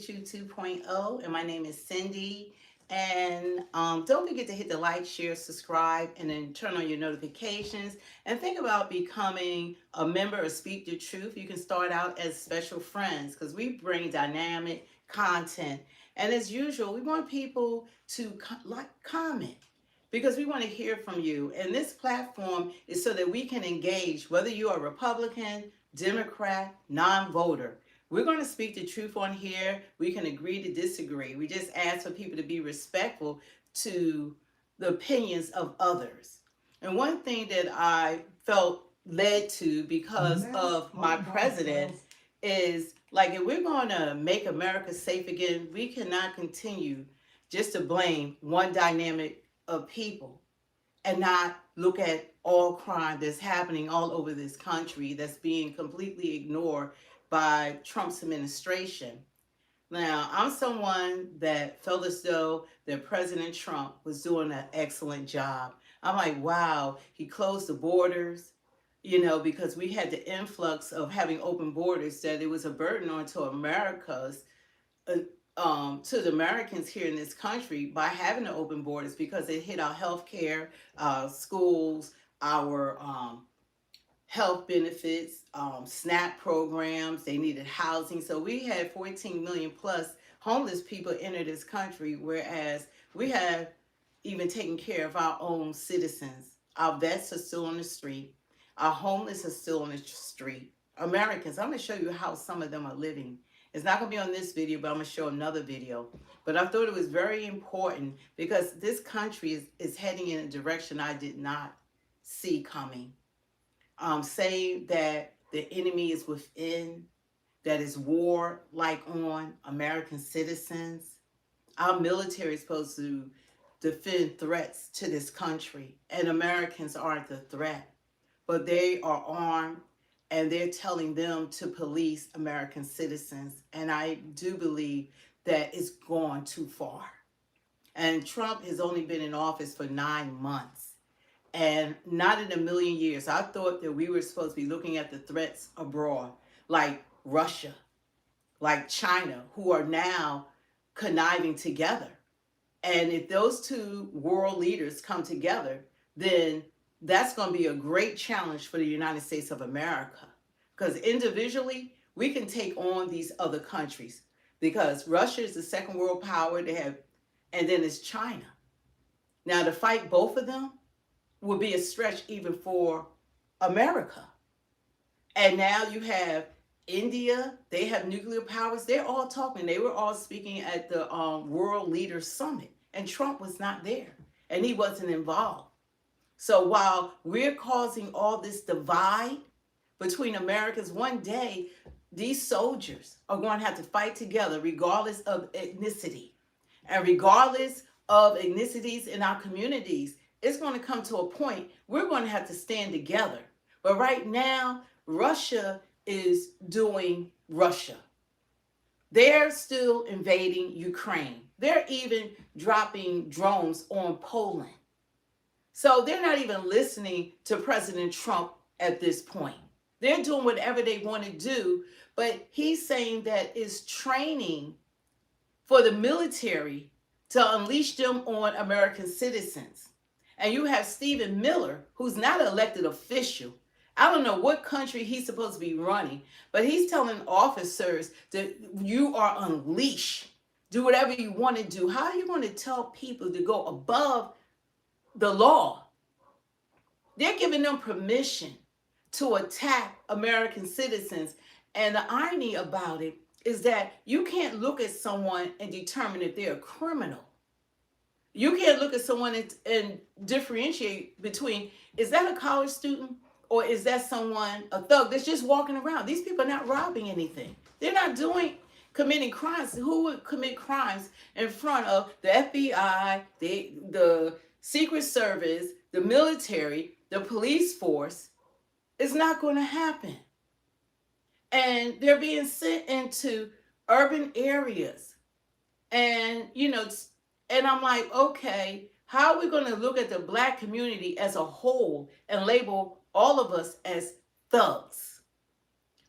Teach You 2.0, and my name is Cindy. And don't forget to hit the like, share, subscribe, and then turn on your notifications. And think about becoming a member of Speak the Truth. You can start out as special friends because we bring dynamic content. And as usual, we want people to comment because we want to hear from you. And this platform is so that we can engage, whether you are Republican, Democrat, non-voter. We're going to speak the truth on here. We can agree to disagree. We just ask for people to be respectful to the opinions of others. And one thing that I felt led to because of my president is like, if we're going to make America safe again, we cannot continue just to blame one dynamic of people and not look at all crime that's happening all over this country that's being completely ignored by Trump's administration. Now, I'm someone that felt as though that President Trump was doing an excellent job. I'm like, wow, he closed the borders, because we had the influx of having open borders, that it was a burden onto uh, to the Americans here in this country by having the open borders, because it hit our health care, schools, our health benefits, SNAP programs. They needed housing. So we had 14 million plus homeless people enter this country, whereas we have even taken care of our own citizens. Our vets are still on the street. Our homeless are still on the street. Americans, I'm going to show you how some of them are living. It's not going to be on this video, but I'm going to show another video. But I thought it was very important because this country is heading in a direction I did not see coming. Saying that the enemy is within, that is war like on American citizens. Our military is supposed to defend threats to this country, and Americans aren't the threat, but they are armed and they're telling them to police American citizens. And I do believe that it's gone too far. And Trump has only been in office for 9 months. And not in a million years. I thought that we were supposed to be looking at the threats abroad, like Russia, like China, who are now conniving together. And if those two world leaders come together, then that's going to be a great challenge for the United States of America. Because individually, we can take on these other countries. Because Russia is the second world power they have, and then it's China. Now, to fight both of them would be a stretch even for America. And now you have India, they have nuclear powers. They're all talking. They were all speaking at the World Leaders Summit. And Trump was not there. And he wasn't involved. So while we're causing all this divide between Americans, one day these soldiers are going to have to fight together regardless of ethnicity. And regardless of ethnicities in our communities, it's going to come to a point we're going to have to stand together. But right now, Russia is doing Russia. They're still invading Ukraine. They're even dropping drones on Poland. So they're not even listening to President Trump at this point. They're doing whatever they want to do, but he's saying that it's training for the military to unleash them on American citizens. And you have Stephen Miller, who's not an elected official. I don't know what country he's supposed to be running, but he's telling officers that you are unleashed. Do whatever you want to do. How are you going to tell people to go above the law? They're giving them permission to attack American citizens. And the irony about it is that you can't look at someone and determine if they're a criminal. You can't look at someone and differentiate between, is that a college student or is that someone, a thug that's just walking around? These people are not robbing anything. They're not committing crimes. Who would commit crimes in front of the FBI, the Secret Service, the military, the police force? It's not going to happen. And they're being sent into urban areas. And, and I'm like, okay, how are we going to look at the Black community as a whole and label all of us as thugs?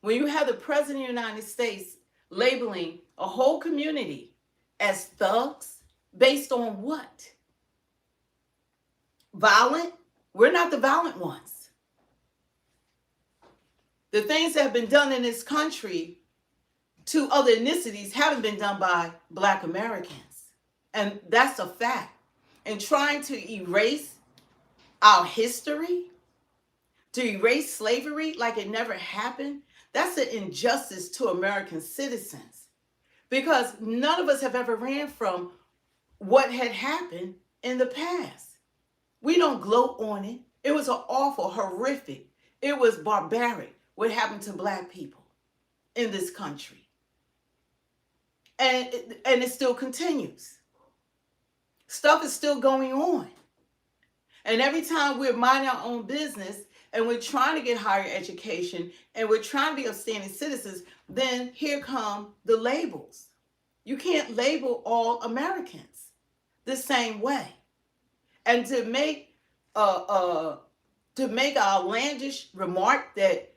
When you have the President of the United States labeling a whole community as thugs based on what? Violent? We're not the violent ones. The things that have been done in this country to other ethnicities haven't been done by Black Americans. And that's a fact. And trying to erase our history, to erase slavery like it never happened, that's an injustice to American citizens. Because none of us have ever ran from what had happened in the past. We don't gloat on it. It was an awful, horrific, it was barbaric what happened to Black people in this country. And it still continues. Stuff is still going on. And every time we're minding our own business and we're trying to get higher education and we're trying to be upstanding citizens, then here come the labels. You can't label all Americans the same way. And to make our outlandish remark that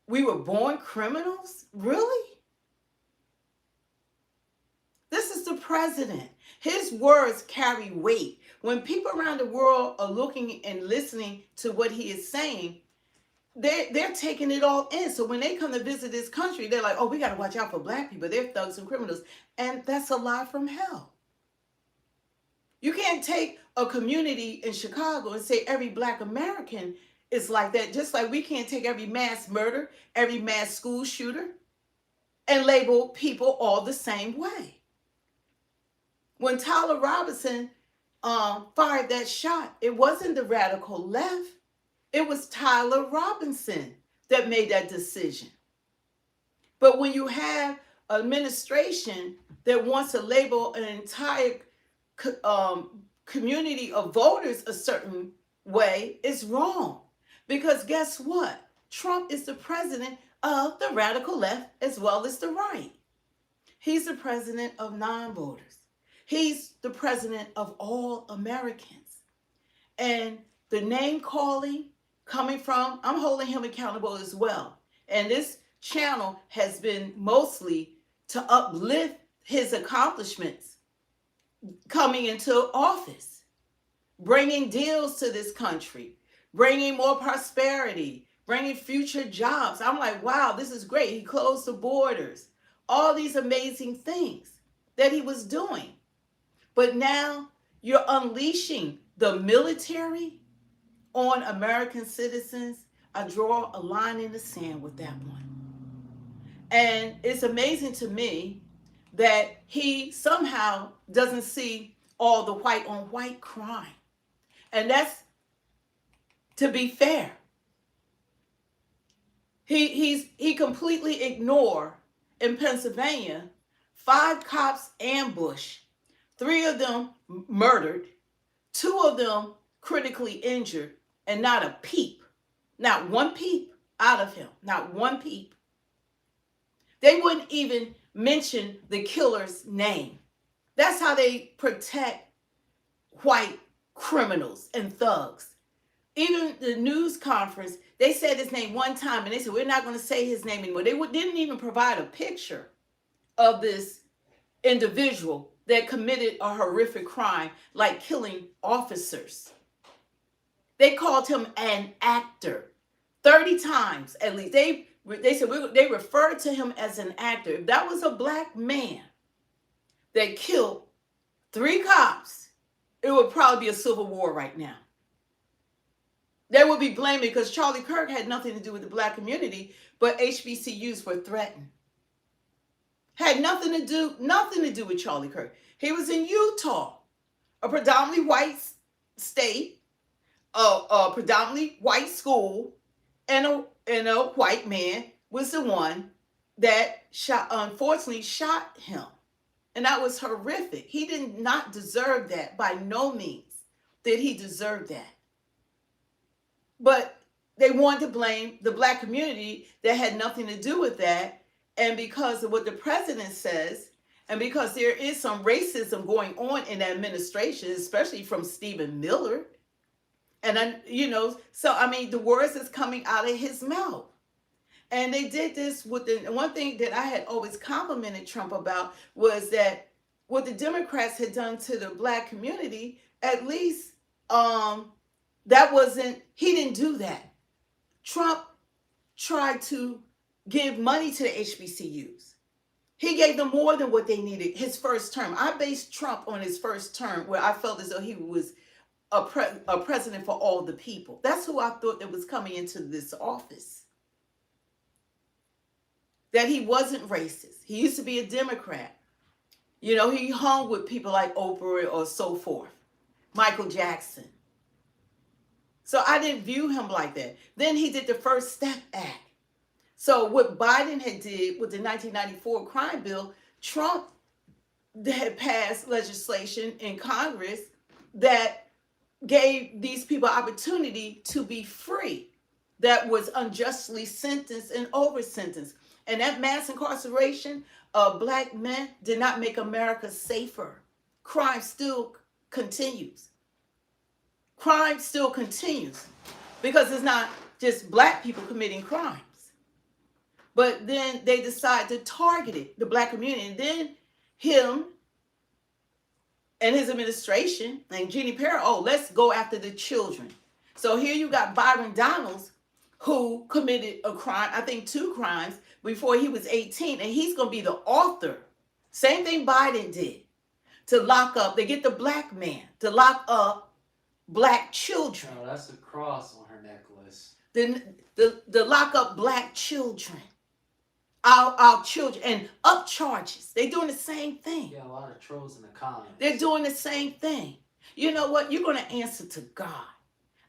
we were born criminals, really? This is the president. His words carry weight. When people around the world are looking and listening to what he is saying, they're taking it all in. So when they come to visit this country, they're like, oh, we got to watch out for Black people. They're thugs and criminals. And that's a lie from hell. You can't take a community in Chicago and say every Black American is like that, just like we can't take every mass murder, every mass school shooter, and label people all the same way. When Tyler Robinson fired that shot, it wasn't the radical left. It was Tyler Robinson that made that decision. But when you have an administration that wants to label an entire community of voters a certain way, it's wrong. Because guess what? Trump is the president of the radical left as well as the right. He's the president of non-voters. He's the president of all Americans. And the name calling coming from, I'm holding him accountable as well. And this channel has been mostly to uplift his accomplishments coming into office, bringing deals to this country, bringing more prosperity, bringing future jobs. I'm like, wow, this is great. He closed the borders, all these amazing things that he was doing. But now you're unleashing the military on American citizens. I draw a line in the sand with that one. And it's amazing to me that he somehow doesn't see all the white on white crime. And that's, to be fair, he completely ignored in Pennsylvania 5 cops ambushed, 3 of them murdered, 2 of them critically injured, and not a peep, not one peep out of him, not one peep. They wouldn't even mention the killer's name. That's how they protect white criminals and thugs. Even the news conference, they said his name one time, and they said, we're not going to say his name anymore. They didn't even provide a picture of this individual that committed a horrific crime like killing officers. They called him an actor 30 times at least. They said they referred to him as an actor. If that was a Black man that killed 3 cops, it would probably be a civil war right now. They would be blaming because Charlie Kirk had nothing to do with the Black community, but HBCUs were threatened. Had nothing to do with Charlie Kirk. He was in Utah, a predominantly white state, a predominantly white school, and a white man was the one that unfortunately shot him. And that was horrific. He did not deserve that. By no means did he deserve that. But they wanted to blame the Black community that had nothing to do with that. And because of what the president says, and because there is some racism going on in the administration, especially from Stephen Miller, and the words that's coming out of his mouth. And they did this with the one thing that I had always complimented Trump about was that what the Democrats had done to the black community, at least that wasn't, he didn't do that. Trump tried to give money to the HBCUs. He gave them more than what they needed his first term. I based Trump on his first term, where I felt as though he was a president for all the people. That's who I thought that was coming into this office. That he wasn't racist. He used to be a Democrat. You know, he hung with people like Oprah or so forth. Michael Jackson. So I didn't view him like that. Then he did the First Step Act. So what Biden had did with the 1994 crime bill, Trump had passed legislation in Congress that gave these people opportunity to be free, that was unjustly sentenced and over sentenced. And that mass incarceration of black men did not make America safer. Crime still continues. Crime still continues because it's not just black people committing crimes. But then they decide to target it, the black community. And then him and his administration and Jeannie Perry, oh, let's go after the children. So here you got Byron Donalds, who committed a crime, I think 2 crimes, before he was 18. And he's going to be the author. Same thing Biden did. To lock up, they get the black man to lock up black children. Oh, that's a cross on her necklace. The lock up black children. Our children, and up charges. They're doing the same thing. Yeah, a lot of trolls in the comments. They're doing the same thing. You know what? You're going to answer to God.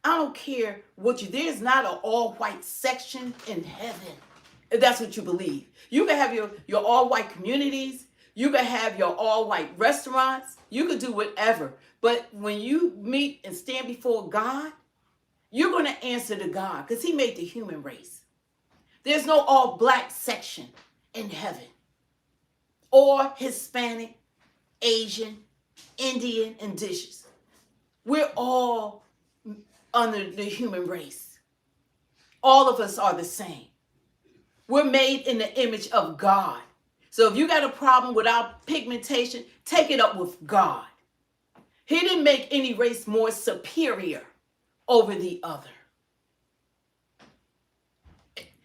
I don't care what you, there's not an all-white section in heaven, if that's what you believe. You can have your all-white communities. You can have your all-white restaurants. You can do whatever. But when you meet and stand before God, you're going to answer to God because he made the human race. There's no all black section in heaven, or Hispanic, Asian, Indian, indigenous. We're all under the human race. All of us are the same. We're made in the image of God. So if you got a problem with our pigmentation, take it up with God. He didn't make any race more superior over the other.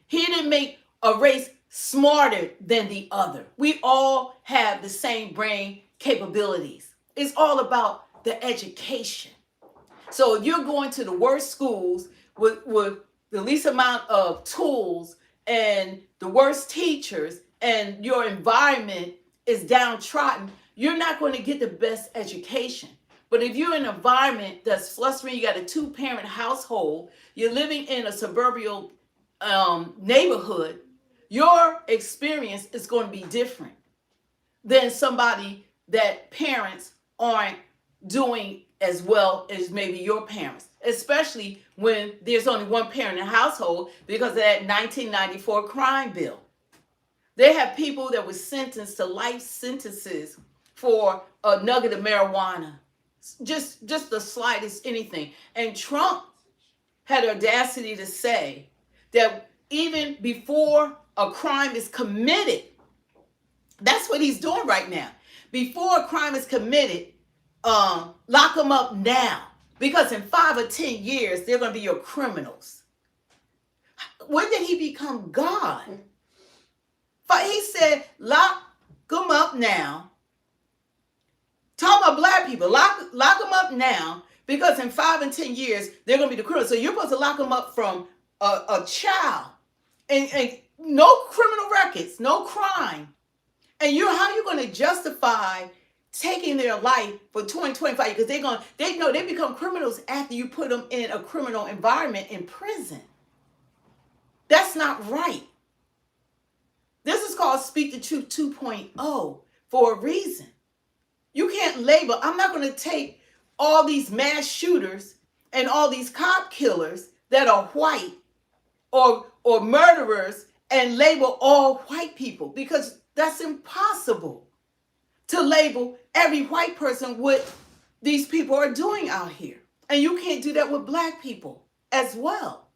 He didn't make a race smarter than the other. We all have the same brain capabilities. It's all about the education. So if you're going to the worst schools with the least amount of tools and the worst teachers, and your environment is downtrodden, you're not going to get the best education. But if you're in an environment that's flustering, you got a 2-parent household, you're living in a suburban neighborhood, your experience is going to be different than somebody that parents aren't doing as well as maybe your parents, especially when there's only one parent in the household because of that 1994 crime bill. They have people that were sentenced to life sentences for a nugget of marijuana, just the slightest anything. And Trump had the audacity to say that even before a crime is committed, that's what he's doing right now. Before a crime is committed, lock them up now. Because in 5 or 10 years, they're going to be your criminals. When did he become God? But he said, lock them up now. Talk about black people. Lock them up now. Because in 5 and 10 years, they're going to be the criminals. So you're supposed to lock them up from a child. And no criminal records, no crime. And how are you going to justify taking their life for 20, 25 years? Because they become criminals after you put them in a criminal environment in prison. That's not right. This is called Speak the Truth 2.0 for a reason. You can't label. I'm not going to take all these mass shooters and all these cop killers that are white or murderers and label all white people, because that's impossible to label every white person what these people are doing out here. And you can't do that with black people as well.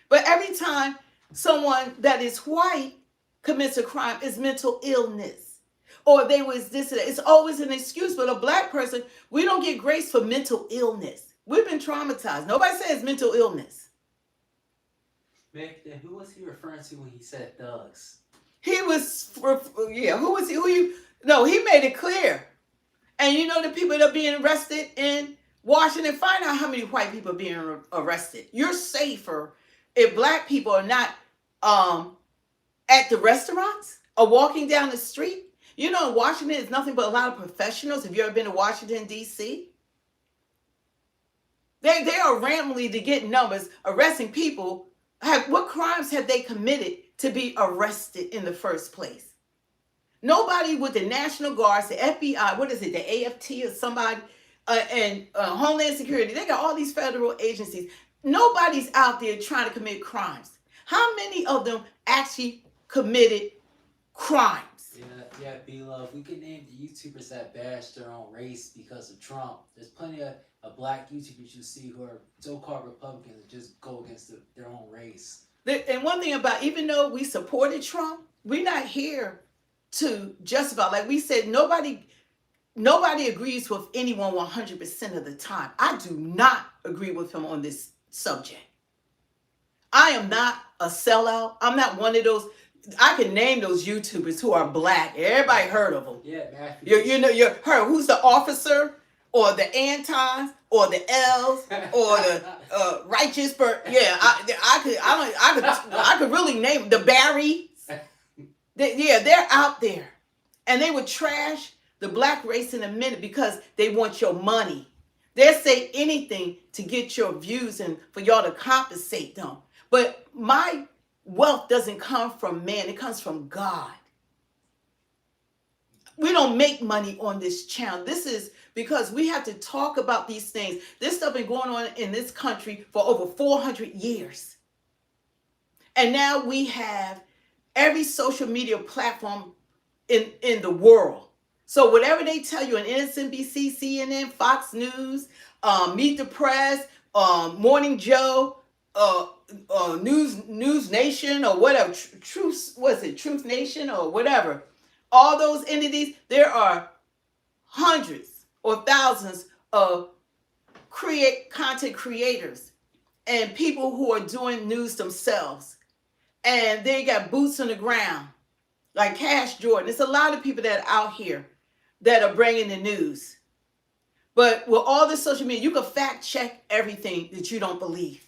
But every time someone that is white commits a crime, it's mental illness. Or they was this and that. It's always an excuse. But a black person, we don't get grace for mental illness. We've been traumatized. Nobody says mental illness. Mick, then who was he referring to when he said thugs? He was, yeah, who was he? Who you? No, he made it clear. And you know the people that are being arrested in Washington, find out how many white people are being arrested. You're safer if black people are not at the restaurants or walking down the street. You know, in Washington, it's nothing but a lot of professionals. Have you ever been to Washington, D.C.? They are randomly to get numbers, arresting people. What crimes have they committed to be arrested in the first place? Nobody with the National Guards, the FBI, what is it, the AFT or somebody, and Homeland Security, they got all these federal agencies. Nobody's out there trying to commit crimes. How many of them actually committed crimes? Yeah, B-Love. We could name the YouTubers that bash their own race because of Trump. There's plenty of black YouTubers you see who are so-called Republicans that just go against their own race. And one thing about, even though we supported Trump, we're not here to justify. Like we said, nobody agrees with anyone 100% of the time. I do not agree with him on this subject. I am not a sellout. I'm not one of those. I can name those YouTubers who are black. Everybody heard of them. Yeah, Matthew. You heard who's the officer or the Antons or the L's or the righteous person. Yeah, I could really name the Barrys. They're out there, and they would trash the black race in a minute because they want your money. They'll say anything to get your views and for y'all to compensate them. But my wealth doesn't come from man, it comes from God. We don't make money on this channel. This is because we have to talk about these things. This stuff been going on in this country for over 400 years. And now we have every social media platform in the world. So whatever they tell you on MSNBC, CNN, Fox News, Meet the Press, Morning Joe, News Nation, or whatever, Truth Nation, or whatever. All those entities, there are hundreds or thousands of content creators and people who are doing news themselves. And they got boots on the ground, like Cash Jordan. There's a lot of people that are out here that are bringing the news. But with all this social media, you can fact check everything that you don't believe.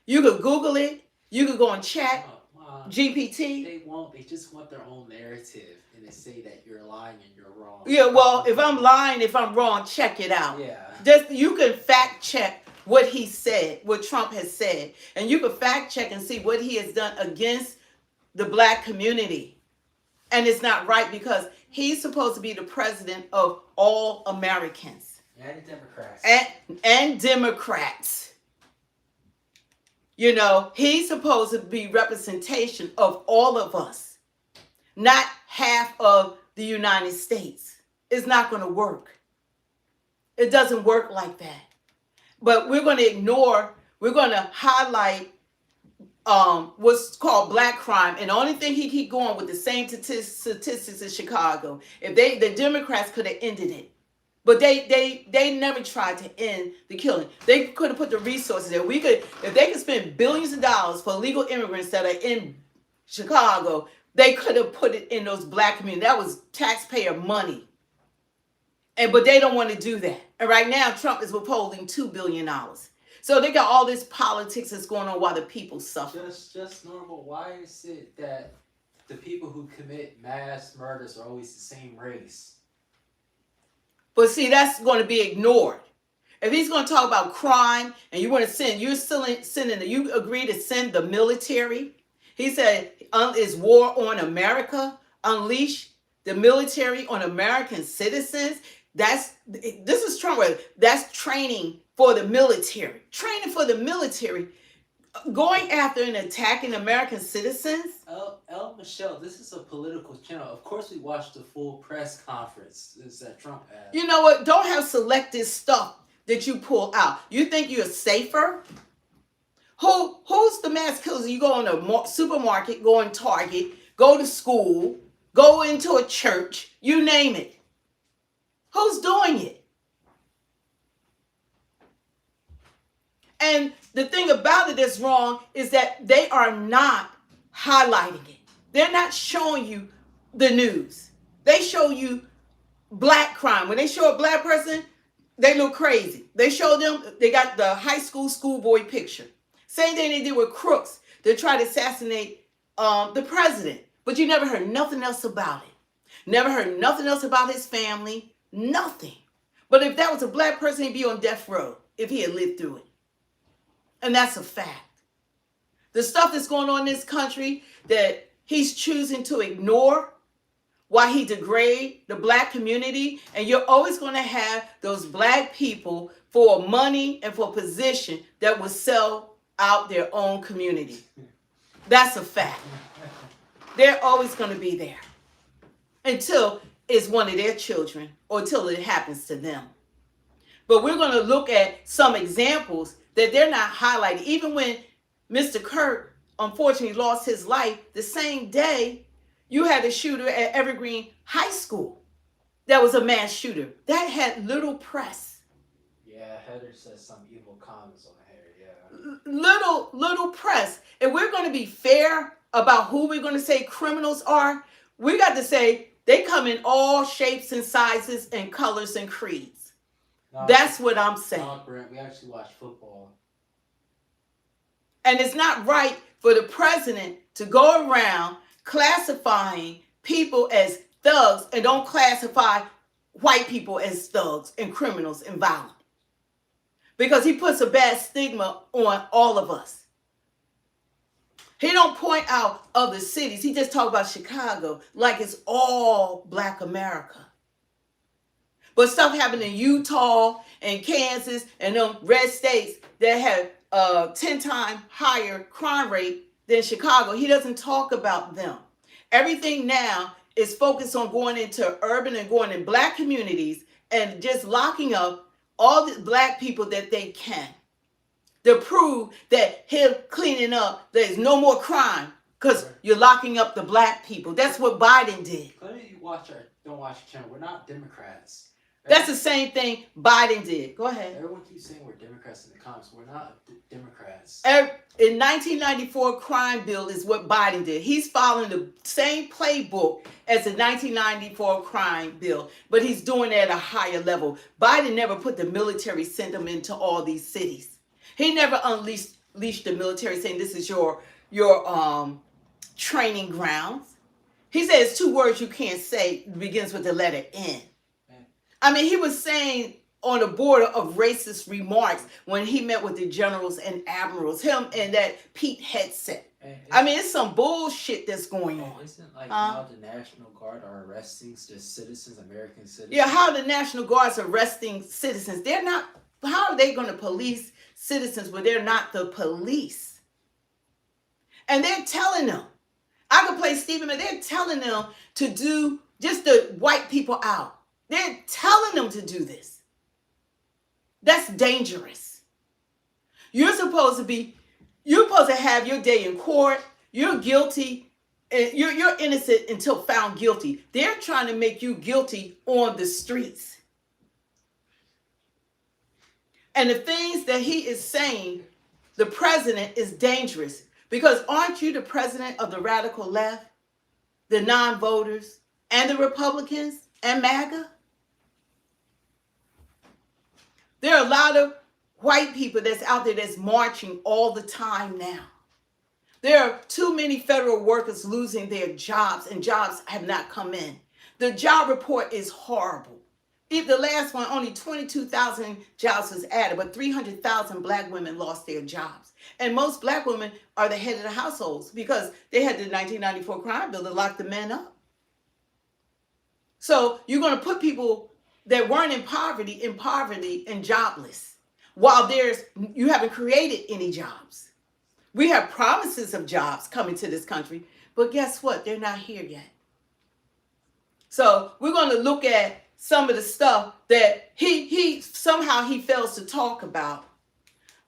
You could Google it. You could go on chat, GPT. They won't. They just want their own narrative. And they say that you're lying and you're wrong. Yeah, well, if I'm lying, if I'm wrong, check it out. Yeah. You can fact check what he said, what Trump has said. And you can fact check and see what he has done against the black community. And it's not right because he's supposed to be the president of all Americans. And Democrats. And Democrats. You know, he's supposed to be representation of all of us, not half of the United States. It's not going to work. It doesn't work like that. But we're going to highlight what's called black crime. And the only thing he keep going with the same statistics in Chicago. If the Democrats could have ended it. But they never tried to end the killing. They could have put the resources there. If they could spend billions of dollars for illegal immigrants that are in Chicago, they could have put it in those black communities. That was taxpayer money. But they don't want to do that. And right now, Trump is withholding $2 billion. So they got all this politics that's going on while the people suffer. Just normal. Why is it that the people who commit mass murders are always the same race? But see, that's going to be ignored. If he's going to talk about crime and you want to send, you agree to send the military. He said, is war on America? Unleash the military on American citizens. This is Trump. That's training for the military. Training for the military. Going after and attacking American citizens. Michelle, this is a political channel. Of course we watched the full press conference that Trump had. You know what? Don't have selective stuff that you pull out. You think you're safer? Who's the mass killers? You go in a supermarket, go in Target, go to school, go into a church, you name it. Who's doing it? And the thing about it that's wrong is that they are not highlighting it. They're not showing you the news. They show you black crime. When they show a black person, they look crazy. They show them, they got the high school schoolboy picture. Same thing they did with crooks. They tried to assassinate the president. But you never heard nothing else about it. Never heard nothing else about his family. Nothing. But if that was a black person, he'd be on death row if he had lived through it. And that's a fact. The stuff that's going on in this country that he's choosing to ignore while he degrade the black community, and you're always going to have those black people for money and for position that will sell out their own community. That's a fact. They're always going to be there until it's one of their children or until it happens to them. But we're going to look at some examples that they're not highlighting. Even when Mr. Kirk unfortunately lost his life, the same day you had a shooter at Evergreen High School that was a mass shooter. That had little press. Yeah, Heather says some evil comments on here, Little press. If we're going to be fair about who we're going to say criminals are, we got to say they come in all shapes and sizes and colors and creeds. No, that's what I'm saying. No, Brent, we actually watch football. And it's not right for the president to go around classifying people as thugs and don't classify white people as thugs and criminals and violent. Because he puts a bad stigma on all of us. He don't point out other cities. He just talk about Chicago like it's all black America. But stuff happened in Utah and Kansas and them red states that have 10 times higher crime rate than Chicago. He doesn't talk about them. Everything now is focused on going into urban and going in black communities and just locking up all the black people that they can to prove that him cleaning up, there's no more crime because you're locking up the black people. That's what Biden did. Clearly, don't watch the channel. We're not Democrats. That's the same thing Biden did. Go ahead. Everyone keeps saying we're Democrats in the comments. We're not Democrats. In 1994 crime bill is what Biden did. He's following the same playbook as the 1994 crime bill, but he's doing it at a higher level. Biden never put the military, sent them into all these cities. He never unleashed the military saying this is your training grounds. He says 2 words you can't say, begins with the letter N. I mean, he was saying on the border of racist remarks when he met with the generals and admirals, him and that Pete headset. I mean, it's some bullshit that's going on. Isn't like how the National Guard are arresting the citizens, American citizens? Yeah, how the National Guard's arresting citizens. They're not, how are they going to police citizens when they're not the police? And they're telling them, I could play Stephen, but they're telling them to do just to wipe people out. They're telling them to do this. That's dangerous. You're supposed to have your day in court. You're guilty. You're innocent until found guilty. They're trying to make you guilty on the streets. And the things that he is saying, the president is dangerous. Because aren't you the president of the radical left, the non-voters, and the Republicans, and MAGA? There are a lot of white people that's out there that's marching all the time now. There are too many federal workers losing their jobs, and jobs have not come in. The job report is horrible. If the last one, only 22,000 jobs was added, but 300,000 black women lost their jobs. And most black women are the head of the households because they had the 1994 crime bill to lock the men up. So you're going to put people that weren't in poverty and jobless, while you haven't created any jobs. We have promises of jobs coming to this country, but guess what? They're not here yet. So we're going to look at some of the stuff that he somehow fails to talk about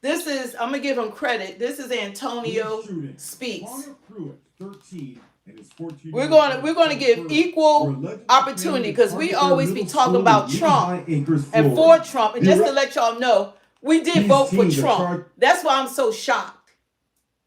This is, I'm gonna give him credit. This is Antonio Shooting. Speaks. Connor Pruitt, 13, and his 14 We're gonna give equal opportunity because we always be talking about Trump and for Trump. And just to let y'all know, we did vote for Trump. That's why I'm so shocked.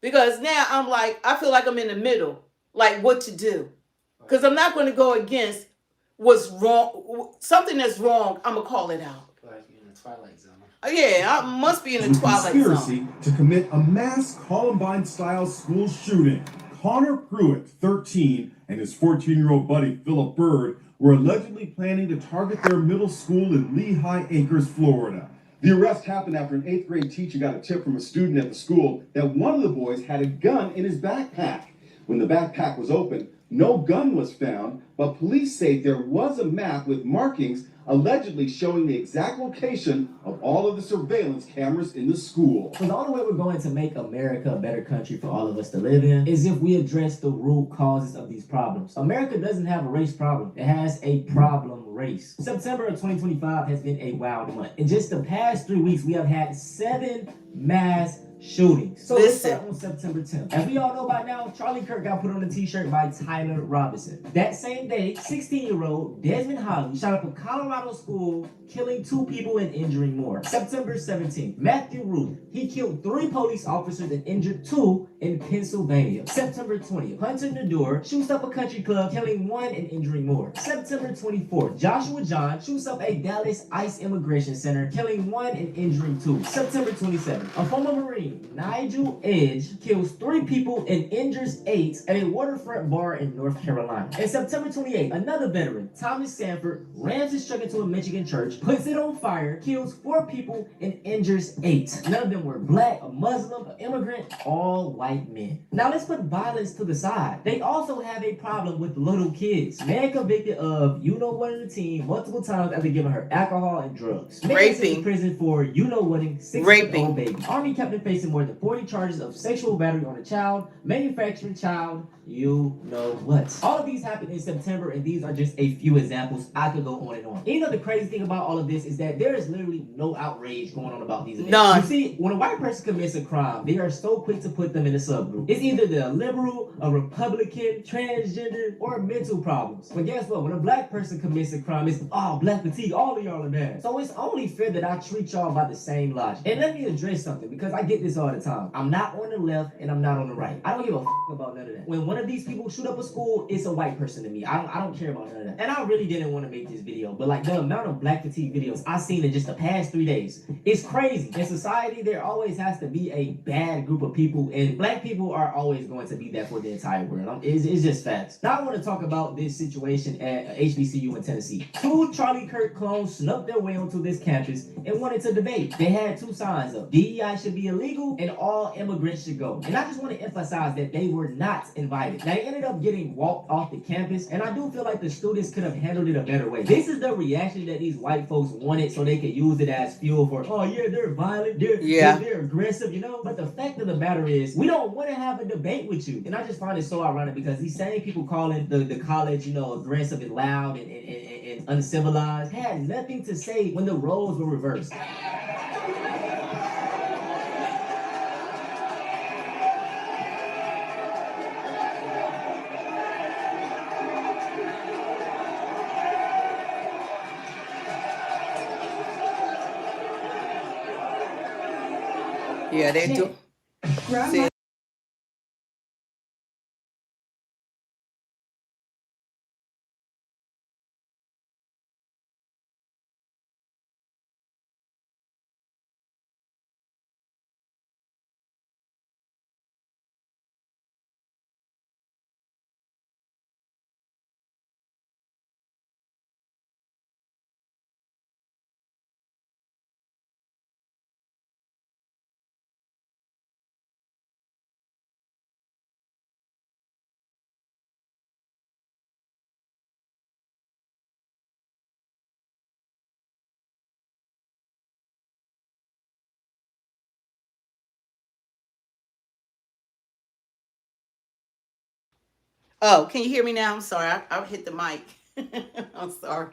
Because now I'm like, I feel like I'm in the middle, like what to do. Because I'm not going to go against what's wrong. Something that's wrong, I'm going to call it out. Like you're in the twilight zone. Yeah, I must be in the twilight conspiracy zone. to commit a mass Columbine-style school shooting. Connor Pruitt, 13, and his 14-year-old buddy Philip Bird were allegedly planning to target their middle school in Lehigh Acres, Florida. The arrest happened after an 8th grade teacher got a tip from a student at the school that one of the boys had a gun in his backpack. When the backpack was opened, no gun was found, but police say there was a map with markings allegedly showing the exact location of all of the surveillance cameras in the school. So the only way we're going to make America a better country for all of us to live in is if we address the root causes of these problems. America doesn't have a race problem. It has a problem race. September of 2025 has been a wild month. In just the past 3 weeks, we have had 7 mass shootings. So let's start on September 10th. As we all know by now, Charlie Kirk got put on a t-shirt by Tyler Robinson. That same day, 16-year-old Desmond Holly shot up a Colorado school, killing 2 people and injuring more. September 17th, Matthew Ruth, he killed 3 police officers and injured 2 in Pennsylvania. September 20th, Hunter Nadur shoots up a country club, killing 1 and injuring more. September 24th, Joshua John shoots up a Dallas ICE immigration center, killing 1 and injuring 2. September 27th, a former Marine, Nigel Edge, kills 3 people and injures 8 at a waterfront bar in North Carolina. And September 28th, another veteran, Thomas Sanford, rams his truck into a Michigan church, puts it on fire, kills 4 people and injures 8. None of them were black, a Muslim, an immigrant, all white men. Now let's put violence to the side. They also have a problem with little kids. Man convicted of you-know-what in the teen multiple times after giving her alcohol and drugs. Man Raping. in prison for you-know-whating 6-year-old baby. Army captain facing more than 40 charges of sexual battery on a child, manufacturing child, you know what. All of these happened in September, and these are just a few examples. I could go on and on. And you know the crazy thing about all of this is that there is literally no outrage going on about these events. None. You see, when a white person commits a crime, they are so quick to put them in a subgroup. It's either the liberal, a Republican, transgender, or mental problems. But guess what? When a black person commits a crime, it's black fatigue, all of y'all are bad. So it's only fair that I treat y'all by the same logic. And let me address something, because I get this all the time. I'm not on the left and I'm not on the right. I don't give a about none of that. When one of these people shoot up a school, it's a white person to me. I don't care about none of that. And I really didn't want to make this video, but like the amount of black fatigue videos I've seen in just the past 3 days, it's crazy. In society, there always has to be a bad group of people, and black people are always going to be that for the entire world. It's just facts. Now I want to talk about this situation at HBCU in Tennessee. 2 Charlie Kirk clones snuck their way onto this campus and wanted to debate. They had 2 signs up: DEI should be illegal and all immigrants should go. And I just want to emphasize that they were not invited. Now, they ended up getting walked off the campus, and I do feel like the students could have handled it a better way. This is the reaction that these white folks wanted so they could use it as fuel for, oh yeah, they're violent, they're aggressive, you know? But the fact of the matter is, we don't want to have a debate with you. And I just find it so ironic because these same people calling the college, aggressive and loud and uncivilized had nothing to say when the roles were reversed. Yeah, they do. See, oh, can you hear me now? I'm sorry, I hit the mic. I'm sorry.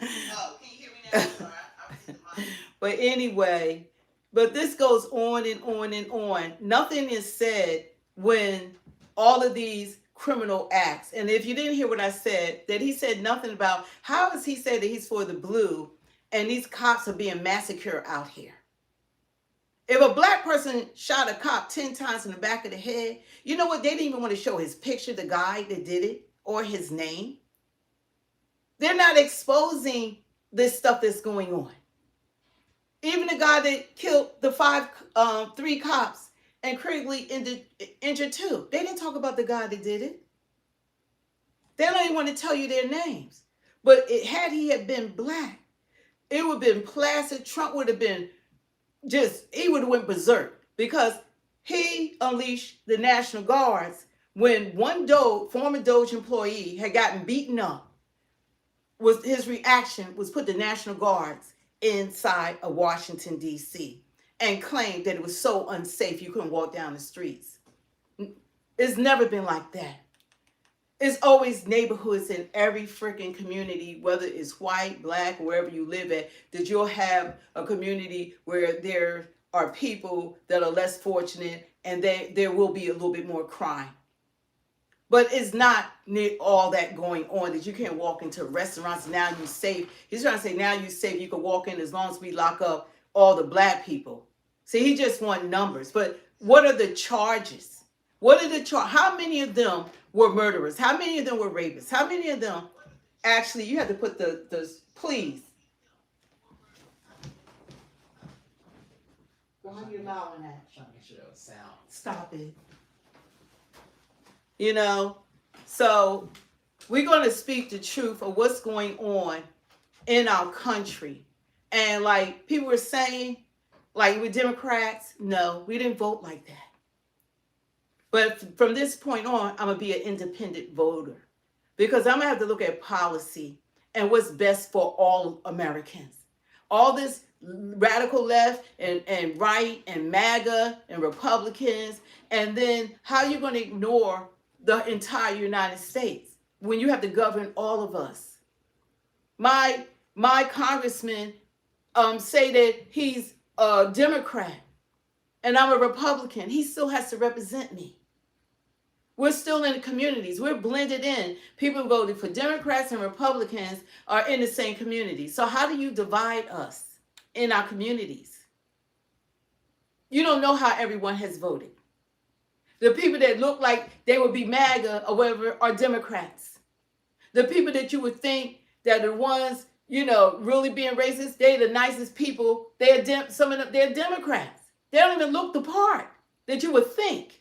Oh, can you hear me now? I'm sorry, I hit the mic. But anyway, But this goes on and on and on. Nothing is said when all of these criminal acts. And if you didn't hear what I said, that he said nothing about how is he said that he's for the blue and these cops are being massacred out here. If a black person shot a cop 10 times in the back of the head, you know what? They didn't even want to show his picture, the guy that did it, or his name. They're not exposing this stuff that's going on. Even the guy that killed the three cops and critically injured two, they didn't talk about the guy that did it. They don't even want to tell you their names. But had he had been black, it would have been placid. Trump would have been he would have went berserk because he unleashed the National Guards when one former Doge employee had gotten beaten up. His reaction was put the National Guards inside of Washington, D.C. and claimed that it was so unsafe you couldn't walk down the streets. It's never been like that. It's always neighborhoods in every freaking community, whether it's white, black, wherever you live at, that you'll have a community where there are people that are less fortunate and there will be a little bit more crime. But it's not all that going on that you can't walk into restaurants. Now you're safe. He's trying to say now you're safe. You can walk in as long as we lock up all the black people. See, he just wants numbers. But what are the charges? What are the charges? How many of them were murderers? How many of them were rapists? How many of them actually, you have to put the please. Why are you allowing that? Trying to make sure that was sound. Stop it. You know, so we're going to speak the truth of what's going on in our country. And like people were saying, like with Democrats, no, we didn't vote like that. But from this point on, I'm going to be an independent voter because I'm going to have to look at policy and what's best for all Americans. All this radical left and right and MAGA and Republicans, and then how you're going to ignore the entire United States when you have to govern all of us. My congressman say that he's a Democrat and I'm a Republican. He still has to represent me. We're still in the communities. We're blended in. People voted for Democrats and Republicans are in the same community. So how do you divide us in our communities? You don't know how everyone has voted. The people that look like they would be MAGA or whatever are Democrats. The people that you would think that are the ones, you know, really being racist, they're the nicest people. They're Democrats. They don't even look the part that you would think.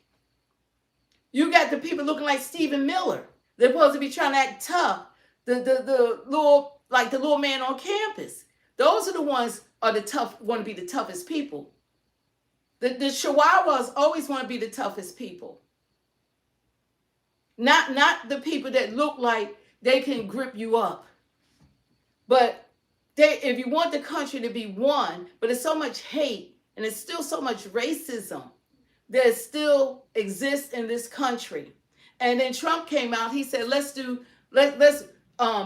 You got the people looking like Stephen Miller. They're supposed to be trying to act tough. The little man on campus. Those are the ones want to be the toughest people. The Chihuahuas always want to be the toughest people. Not the people that look like they can grip you up. But if you want the country to be one, but there's so much hate and there's still so much racism that still exists in this country. And then Trump came out, he said, let's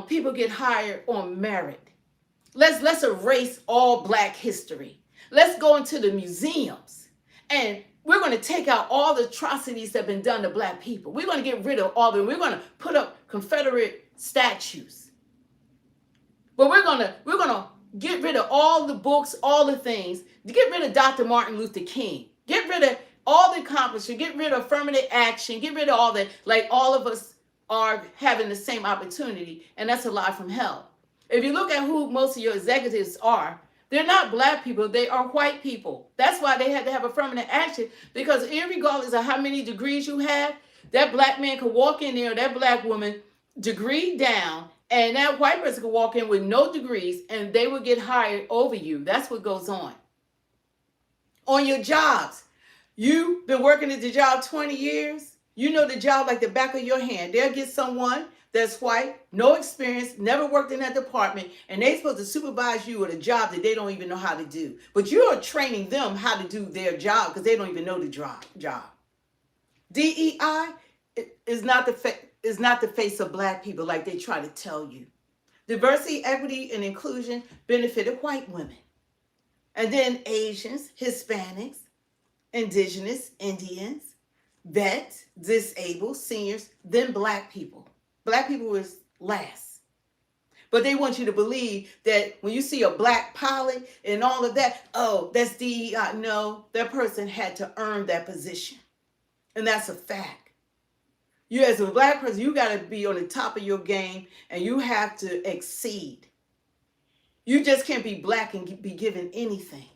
people get hired on merit. Let's erase all black history. Let's go into the museums. And we're going to take out all the atrocities that have been done to black people. We're going to get rid of all of them. We're going to put up Confederate statues. But we're going to get rid of all the books, all the things. Get rid of Dr. Martin Luther King. Get rid of all the accomplishments. Get rid of affirmative action. Get rid of all that. Like all of us are having the same opportunity. And that's a lie from hell. If you look at who most of your executives are, they're not black people, they are white people. That's why they had to have affirmative action, because irregardless of how many degrees you have, that black man could walk in there, that black woman, degree down, and that white person could walk in with no degrees, and they would get hired over you. That's what goes on. On your jobs, you've been working at the job 20 years, you know the job like the back of your hand. They'll get someone that's white, no experience, never worked in that department, and they're supposed to supervise you at a job that they don't even know how to do. But you're training them how to do their job because they don't even know the job. DEI is not the face of black people like they try to tell you. Diversity, equity, and inclusion benefited white women. And then Asians, Hispanics, indigenous, Indians, vets, disabled, seniors, then black people. Black people was last. But they want you to believe that when you see a black pilot and all of that, oh, that's DEI. No, that person had to earn that position. And that's a fact. You as a black person, you got to be on the top of your game and you have to exceed. You just can't be black and be given anything.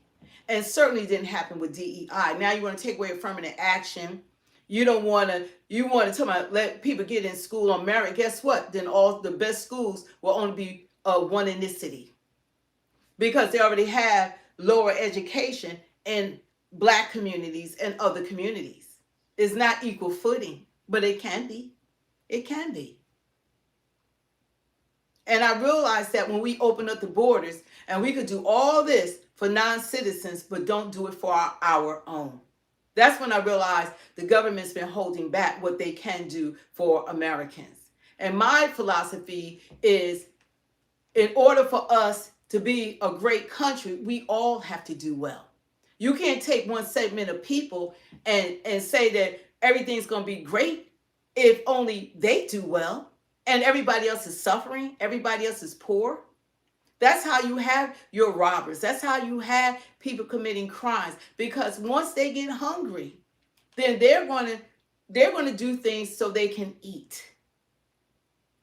And certainly didn't happen with DEI. Now you want to take away affirmative action. You want to tell me, let people get in school on merit. Guess what? Then all the best schools will only be one ethnicity. Because they already have lower education in black communities and other communities. It's not equal footing, but it can be. It can be. And I realized that when we open up the borders and we could do all this for non-citizens, but don't do it for our own. That's when I realized the government's been holding back what they can do for Americans. And my philosophy is, in order for us to be a great country, we all have to do well. You can't take one segment of people and say that everything's going to be great if only they do well and everybody else is suffering, everybody else is poor. That's how you have your robbers. That's how you have people committing crimes. Because once they get hungry, then they're going to do things so they can eat.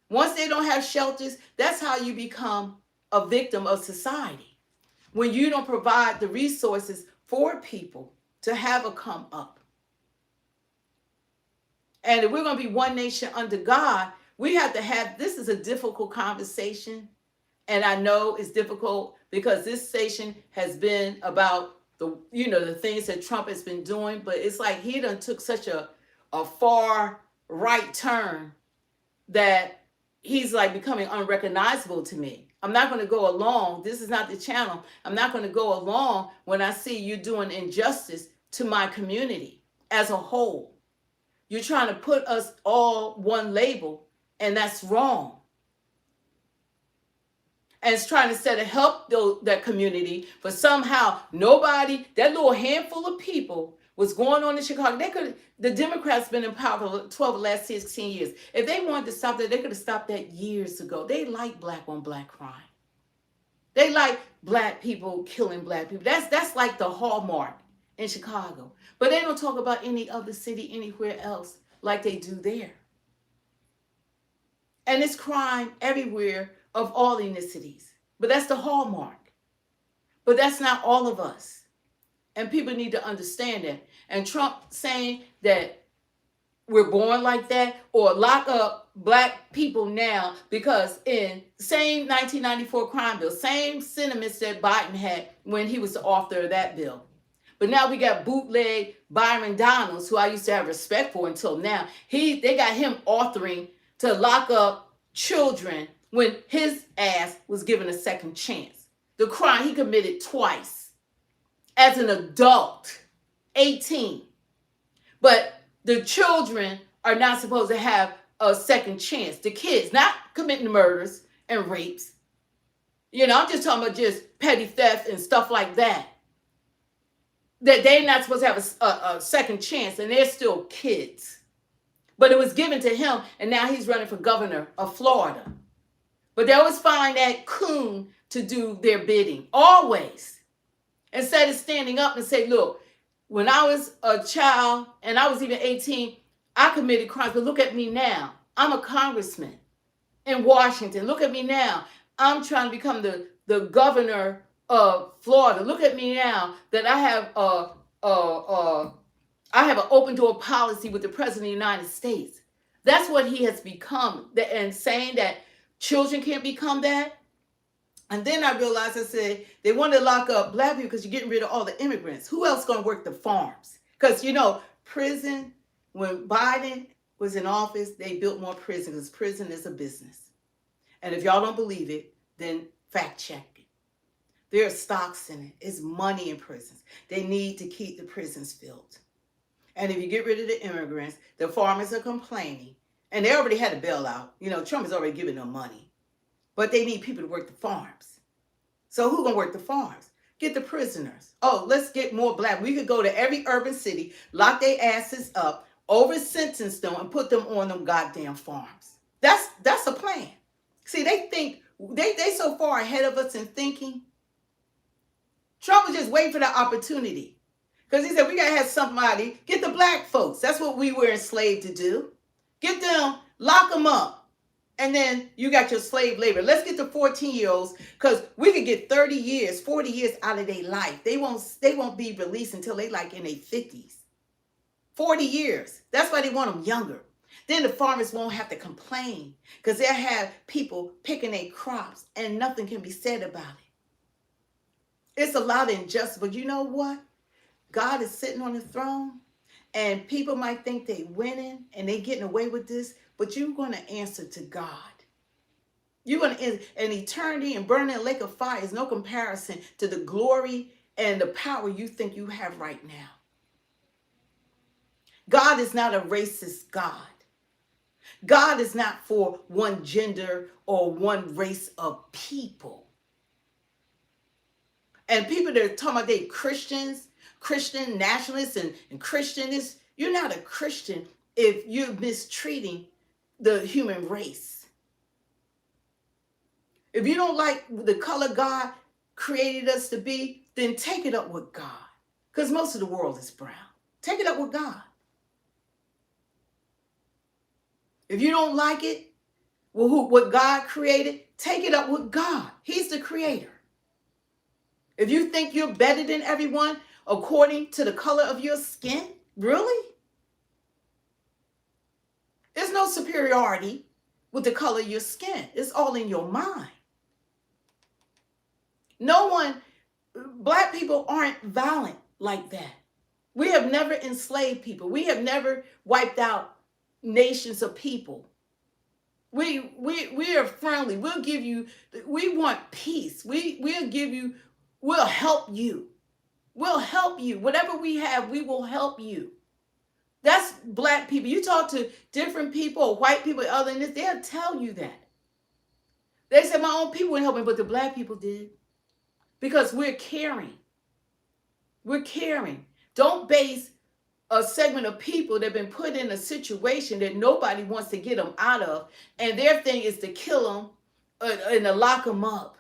Once they don't have shelters, that's how you become a victim of society. When you don't provide the resources for people to have a come up. And if we're going to be one nation under God, we have to have, this is a difficult conversation. And I know it's difficult because this station has been about the things that Trump has been doing, but it's like he done took such a far right turn that he's like becoming unrecognizable to me. I'm not going to go along. This is not the channel. I'm not going to go along when I see you doing injustice to my community as a whole. You're trying to put us all one label, and that's wrong. And it's trying to set a help that community, but somehow nobody, that little handful of people was going on in Chicago. The Democrats been in power for 12 of the last 16 years. If they wanted to stop that, they could have stopped that years ago. They like black on black crime. They like black people killing black people. That's like the hallmark in Chicago. But they don't talk about any other city anywhere else like they do there. And it's crime everywhere of all ethnicities. But that's the hallmark. But that's not all of us. And people need to understand that. And Trump saying that we're born like that, or lock up black people now, because in the same 1994 crime bill, same sentiments that Biden had when he was the author of that bill. But now we got bootleg Byron Donalds, who I used to have respect for until now. They got him authoring to lock up children when his ass was given a second chance. The crime he committed twice as an adult, 18. But the children are not supposed to have a second chance. The kids, not committing murders and rapes. I'm just talking about just petty theft and stuff like that. That they're not supposed to have a second chance, and they're still kids. But it was given to him, and now he's running for governor of Florida. But they always find that coon to do their bidding, always. Instead of standing up and say, look, when I was a child, and I was even 18, I committed crimes, but look at me now. I'm a congressman in Washington. Look at me now. I'm trying to become the governor of Florida. Look at me now that I have an open door policy with the President of the United States. That's what he has become. And saying that children can't become that. And then I realized, I said, they want to lock up black people because you're getting rid of all the immigrants. Who else is going to work the farms? Because, prison, when Biden was in office, they built more prisons because prison is a business. And if y'all don't believe it, then fact check it. There are stocks in it. It's money in prisons. They need to keep the prisons filled. And if you get rid of the immigrants, the farmers are complaining. And they already had a bailout. Trump has already given them money. But they need people to work the farms. So who's going to work the farms? Get the prisoners. Oh, let's get more black. We could go to every urban city, lock their asses up, over sentence them, and put them on them goddamn farms. That's a plan. See, they think they so far ahead of us in thinking. Trump was just waiting for the opportunity. Because he said, we got to have somebody, get the black folks. That's what we were enslaved to do. Get them, lock them up. And then you got your slave labor. Let's get the 14-year-olds, because we could get 30 years, 40 years out of their life. They won't be released until they like in their 50s. 40 years. That's why they want them younger. Then the farmers won't have to complain, because they'll have people picking their crops and nothing can be said about it. It's a lot of injustice, but you know what? God is sitting on the throne, and people might think they winning and they getting away with this, but you're going to answer to God. You're going to, an eternity and burning lake of fire is no comparison to the glory and the power you think you have right now. God is not a racist God. God is not for one gender or one race of people. And people that are talking about they Christians, Christian nationalists and Christianists, you're not a Christian if you're mistreating the human race. If you don't like the color God created us to be, then take it up with God. Because most of the world is brown. Take it up with God. If you don't like it, well, what God created, take it up with God. He's the creator. If you think you're better than everyone according to the color of your skin, really? There's no superiority with the color of your skin. It's all in your mind. No one, black people aren't violent like that. We have never enslaved people. We have never wiped out nations of people. We are friendly. We'll give you, we want peace. We'll give you, we'll help you. We'll help you. Whatever we have, we will help you. That's black people. You talk to different people, white people, other than this, they'll tell you that. They said, my own people wouldn't help me, but the black people did. Because we're caring. We're caring. Don't base a segment of people that have been put in a situation that nobody wants to get them out of, and their thing is to kill them and to lock them up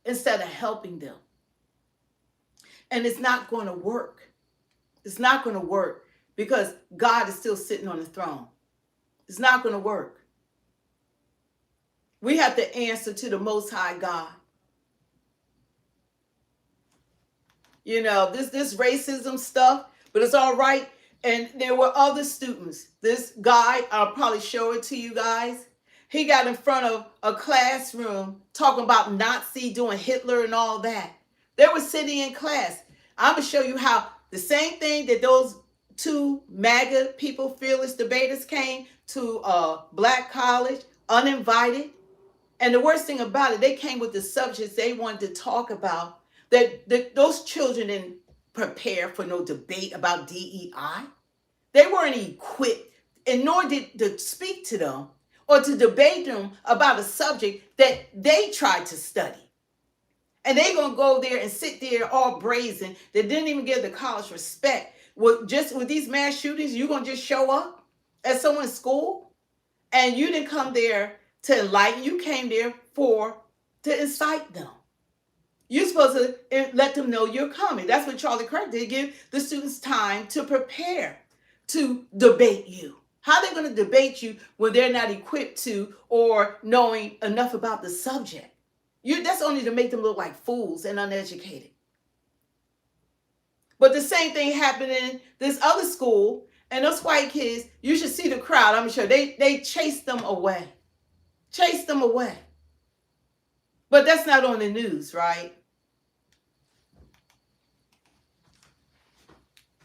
instead of helping them. And it's not going to work. It's not going to work because God is still sitting on the throne. It's not going to work. We have to answer to the Most High God. You know, this racism stuff, but it's all right. And there were other students. This guy, I'll probably show it to you guys. He got in front of a classroom talking about Nazi, doing Hitler and all that. They were sitting in class. I'm going to show you how the same thing that those two MAGA people, fearless debaters, came to a black college, uninvited. And the worst thing about it, they came with the subjects they wanted to talk about. That those children didn't prepare for no debate about DEI. They weren't equipped, and nor did to speak to them or to debate them about a subject that they tried to study. And they're going to go there and sit there all brazen. They didn't even give the college respect. With these mass shootings, you're going to just show up at someone's school? And you didn't come there to enlighten. You came there to incite them. You're supposed to let them know you're coming. That's what Charlie Kirk did, give the students time to prepare to debate you. How are they going to debate you when they're not equipped to or knowing enough about the subject? That's only to make them look like fools and uneducated. But the same thing happened in this other school, and those white kids, you should see the crowd. I'm sure they chased them away. Chased them away. But that's not on the news, right?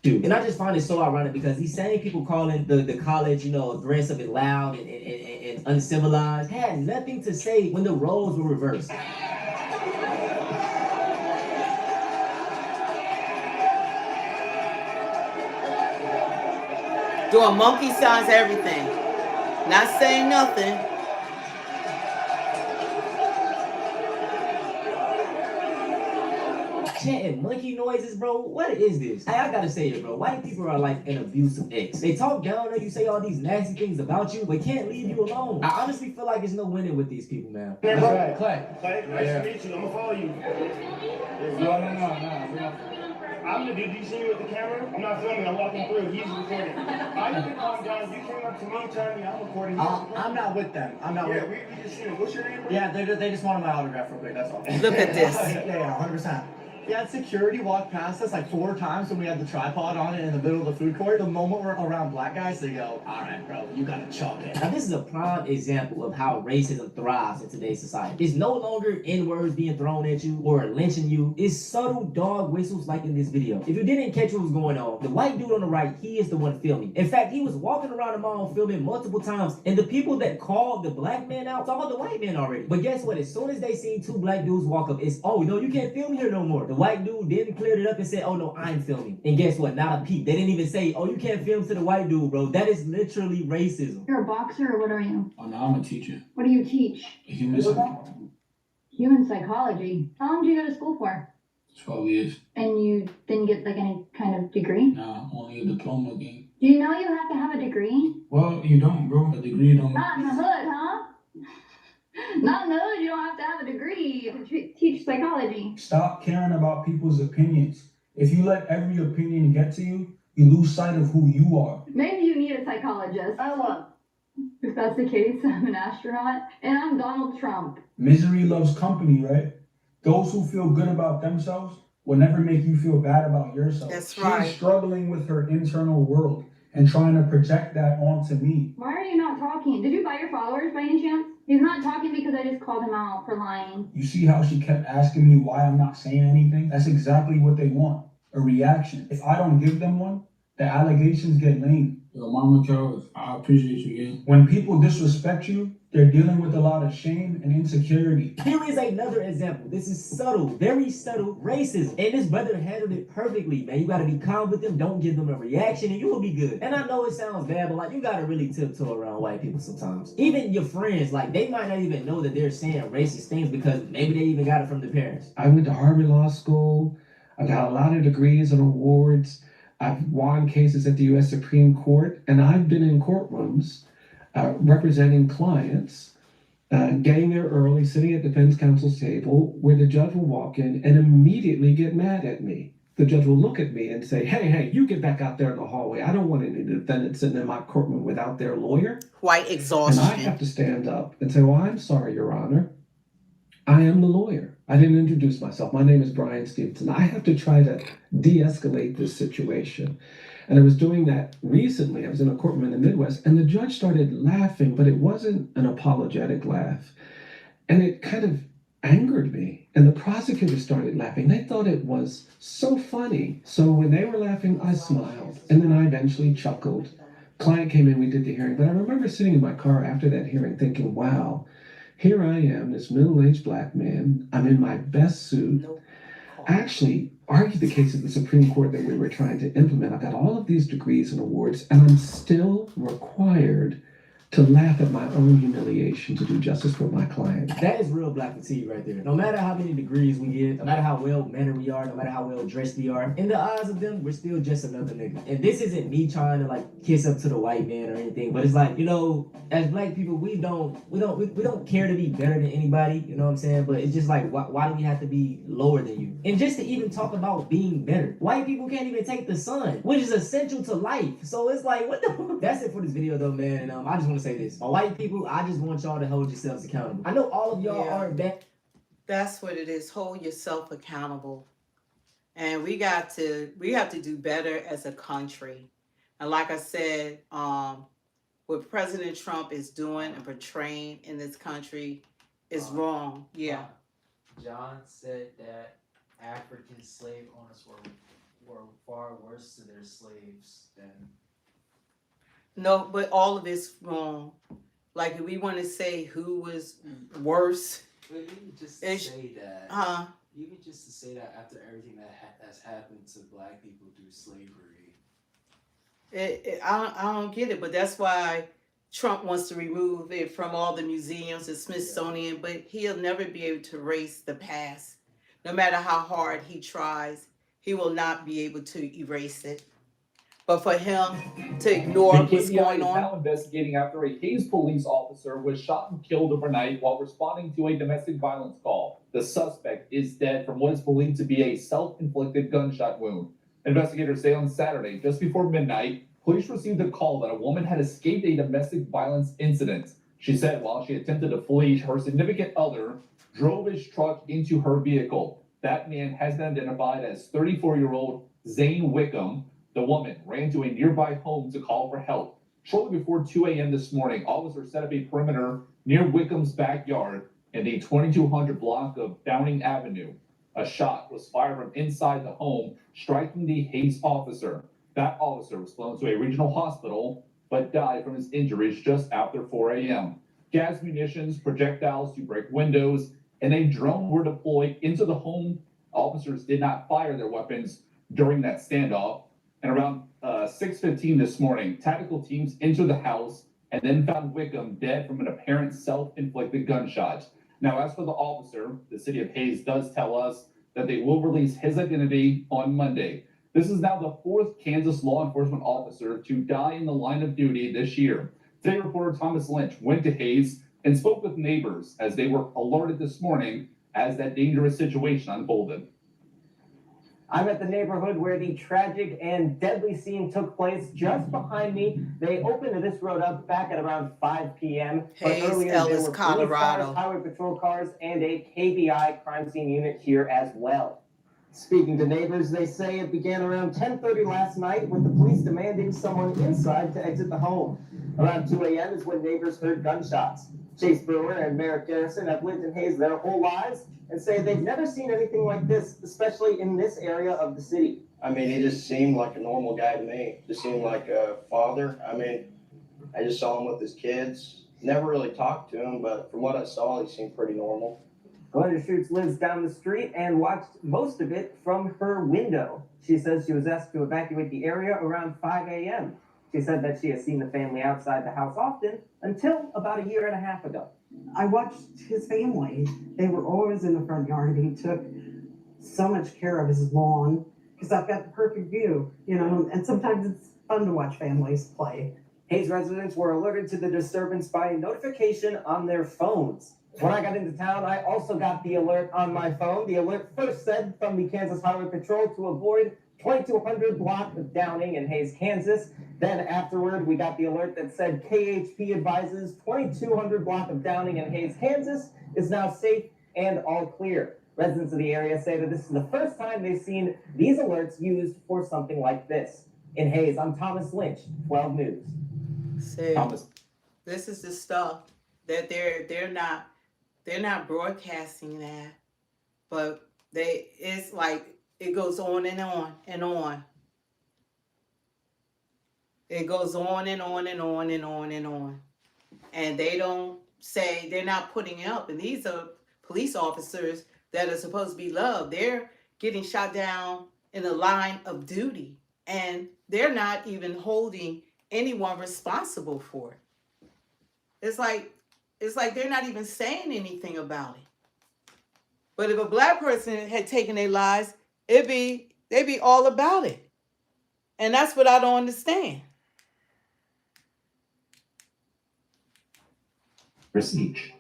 And I just find it so ironic because these same people calling the college, aggressive and loud and uncivilized had nothing to say when the roles were reversed. Doing monkey signs, everything. Not saying nothing. chanting monkey noises, bro. What is this? Hey, I gotta say it, bro. White people are like an abusive ex. They talk down on you, say all these nasty things about you, but can't leave you alone. I honestly feel like there's no winning with these people, man. That's right. Clay. Clay, nice to meet you. I'm gonna follow you. No. Did you see me with the camera? I'm not filming. I'm walking through. He's recording. I need to calm down. You came up to me telling me I'm recording. I'm not with them. I'm not Yeah, with we just seen him. What's your name? Bro? Yeah, they just wanted my autograph real quick, that's all. Look at this. Yeah, 100%. Yeah, security walked past us like 4 times when we had the tripod on it in the middle of the food court. The moment we're around black guys, they go, all right, bro, you gotta chalk it. Now, this is a prime example of how racism thrives in today's society. It's no longer N-words being thrown at you or lynching you. It's subtle dog whistles like in this video. If you didn't catch what was going on, the white dude on the right, he is the one filming. In fact, he was walking around the mall filming multiple times, and the people that called the black man out saw the white man already. But guess what? As soon as they seen 2 black dudes walk up, it's, oh, no, you can't film here no more. The white dude then cleared it up and said, oh, no, I'm filming. And guess what? Not a peep. They didn't even say, oh, you can't film to the white dude, bro. That is literally racism. You're a boxer or what are you? Oh no, I'm a teacher. What do you teach? Human psychology. Human psychology. How long do you go to school for? 12 years. And you didn't get like any kind of degree? Nah, only a diploma game. Do you know you have to have a degree? Well, you don't, bro. A degree don't. Not in the hood, huh? Not in the hood, you don't have to have a degree to teach psychology. Stop caring about people's opinions. If you let every opinion get to you, you lose sight of who you are. Maybe you need a psychologist. I won't. If that's the case, I'm an astronaut and I'm Donald Trump. Misery loves company, right? Those who feel good about themselves will never make you feel bad about yourself. That's right. She's struggling with her internal world and trying to project that onto me. Why are you not talking? Did you buy your followers by any chance? He's not talking because I just called him out for lying. You see how she kept asking me why I'm not saying anything? That's exactly what they want, a reaction. If I don't give them one, the allegations get lame. Yo, Mama Charles, I appreciate you again. When people disrespect you, they're dealing with a lot of shame and insecurity. Here is another example. This is subtle, very subtle racism. And this brother handled it perfectly, man. You gotta be calm with them, don't give them a reaction, and you will be good. And I know it sounds bad, but like you gotta really tiptoe around white people sometimes. Even your friends, like they might not even know that they're saying racist things because maybe they even got it from their parents. I went to Harvard Law School. I got a lot of degrees and awards. I've won cases at the U.S. Supreme Court, and I've been in courtrooms representing clients, getting there early, sitting at defense counsel's table, where the judge will walk in and immediately get mad at me. The judge will look at me and say, hey, you get back out there in the hallway. I don't want any defendants sitting in my courtroom without their lawyer. White And exhaustion. I have to stand up and say, well, I'm sorry, Your Honor. I am the lawyer. I didn't introduce myself. My name is Brian Stevenson. I have to try to de-escalate this situation. And I was doing that recently. I was in a courtroom in the Midwest, and the judge started laughing, but it wasn't an apologetic laugh. And it kind of angered me. And the prosecutor started laughing. They thought it was so funny. So when they were laughing, I smiled. And then I eventually chuckled. Client came in, we did the hearing. But I remember sitting in my car after that hearing thinking, wow, here I am, this middle-aged black man. I'm in my best suit. I actually argued the case at the Supreme Court that we were trying to implement. I got all of these degrees and awards, and I'm still required to laugh at my own humiliation to do justice for my client. That is real black fatigue right there. No matter how many degrees we get, no matter how well-mannered we are, no matter how well-dressed we are, in the eyes of them, we're still just another nigga. And this isn't me trying to like kiss up to the white man or anything, but it's like, you know, as black people, we don't care to be better than anybody, you know what I'm saying? But it's just like, why do we have to be lower than you? And just to even talk about being better, white people can't even take the sun, which is essential to life. So it's like, what the? That's it for this video though, man. And I just want to say this. My white people, I just want y'all to hold yourselves accountable. I know all of y'all aren't bad. That's what it is. Hold yourself accountable. And we have to do better as a country. And like I said, what President Trump is doing and portraying in this country is wrong. Yeah. John said that African slave owners were far worse to their slaves than. No, but all of it's wrong. Like if we want to say who was worse. But even just to say that. Even just to say that after everything that's happened to black people through slavery. I don't get it, but that's why Trump wants to remove it from all the museums and Smithsonian, but he'll never be able to erase the past no matter how hard he tries, he will not be able to erase it. But for him to ignore The what's KBI going is on, now investigating after a Hayes police officer was shot and killed overnight while responding to a domestic violence call. The suspect is dead from what is believed to be a self-inflicted gunshot wound. Investigators say on Saturday, just before midnight, police received a call that a woman had escaped a domestic violence incident. She said while she attempted to flee, her significant other drove his truck into her vehicle. That man has been identified as 34-year-old Zane Wickham. The woman ran to a nearby home to call for help. Shortly before 2 a.m. this morning, officers set up a perimeter near Wickham's backyard in the 2200 block of Downing Avenue. A shot was fired from inside the home, striking the Hayes officer. That officer was flown to a regional hospital, but died from his injuries just after 4 a.m. Gas munitions, projectiles to break windows, and a drone were deployed into the home. Officers did not fire their weapons during that standoff. And around 6:15 this morning, tactical teams entered the house and then found Wickham dead from an apparent self-inflicted gunshot. Now, as for the officer, the city of Hayes does tell us that they will release his identity on Monday. This is now the fourth Kansas law enforcement officer to die in the line of duty this year. Today, reporter Thomas Lynch went to Hayes and spoke with neighbors as they were alerted this morning as that dangerous situation unfolded. I'm at the neighborhood where the tragic and deadly scene took place. Just behind me, they opened this road up back at around 5 p.m. Hayes, but earlier Ellis, there were police Colorado. cars, highway patrol cars, and a KBI crime scene unit here as well. Speaking to neighbors, they say it began around 10:30 last night with the police demanding someone inside to exit the home. Around 2 a.m. is when neighbors heard gunshots. Chase Brewer and Merrick Garrison have lived in Hayes their whole lives and say they've never seen anything like this, especially in this area of the city. I mean, he just seemed like a normal guy to me. Just seemed like a father. I mean, I just saw him with his kids. Never really talked to him, but from what I saw, he seemed pretty normal. Glenda Schutz lives down the street and watched most of it from her window. She says she was asked to evacuate the area around 5 a.m. She said that she has seen the family outside the house often until about a year and a half ago. I watched his family. They were always in the front yard. He took so much care of his lawn because I've got the perfect view, and sometimes it's fun to watch families play. Hayes residents were alerted to the disturbance by a notification on their phones. When I got into town, I also got the alert on my phone. The alert first said from the Kansas Highway Patrol to avoid 2200 block of Downing in Hayes, Kansas. Then afterward, we got the alert that said KHP advises 2200 block of Downing in Hayes, Kansas is now safe and all clear. Residents of the area say that this is the first time they've seen these alerts used for something like this. In Hayes, I'm Thomas Lynch, 12 News. See, Thomas. this is the stuff that they're not broadcasting that, but it's like it goes on and on and on. It goes on and on and on and on and on. And they don't say, they're not putting it up. And these are police officers that are supposed to be loved. They're getting shot down in the line of duty. And they're not even holding anyone responsible for it. It's like they're not even saying anything about it. But if a black person had taken their lives, they'd be all about it. And that's what I don't understand. Each.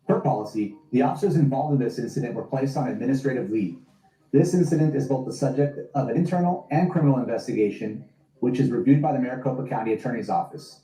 Per policy, the officers involved in this incident were placed on administrative leave. This incident is both the subject of an internal and criminal investigation, which is reviewed by the Maricopa County Attorney's Office.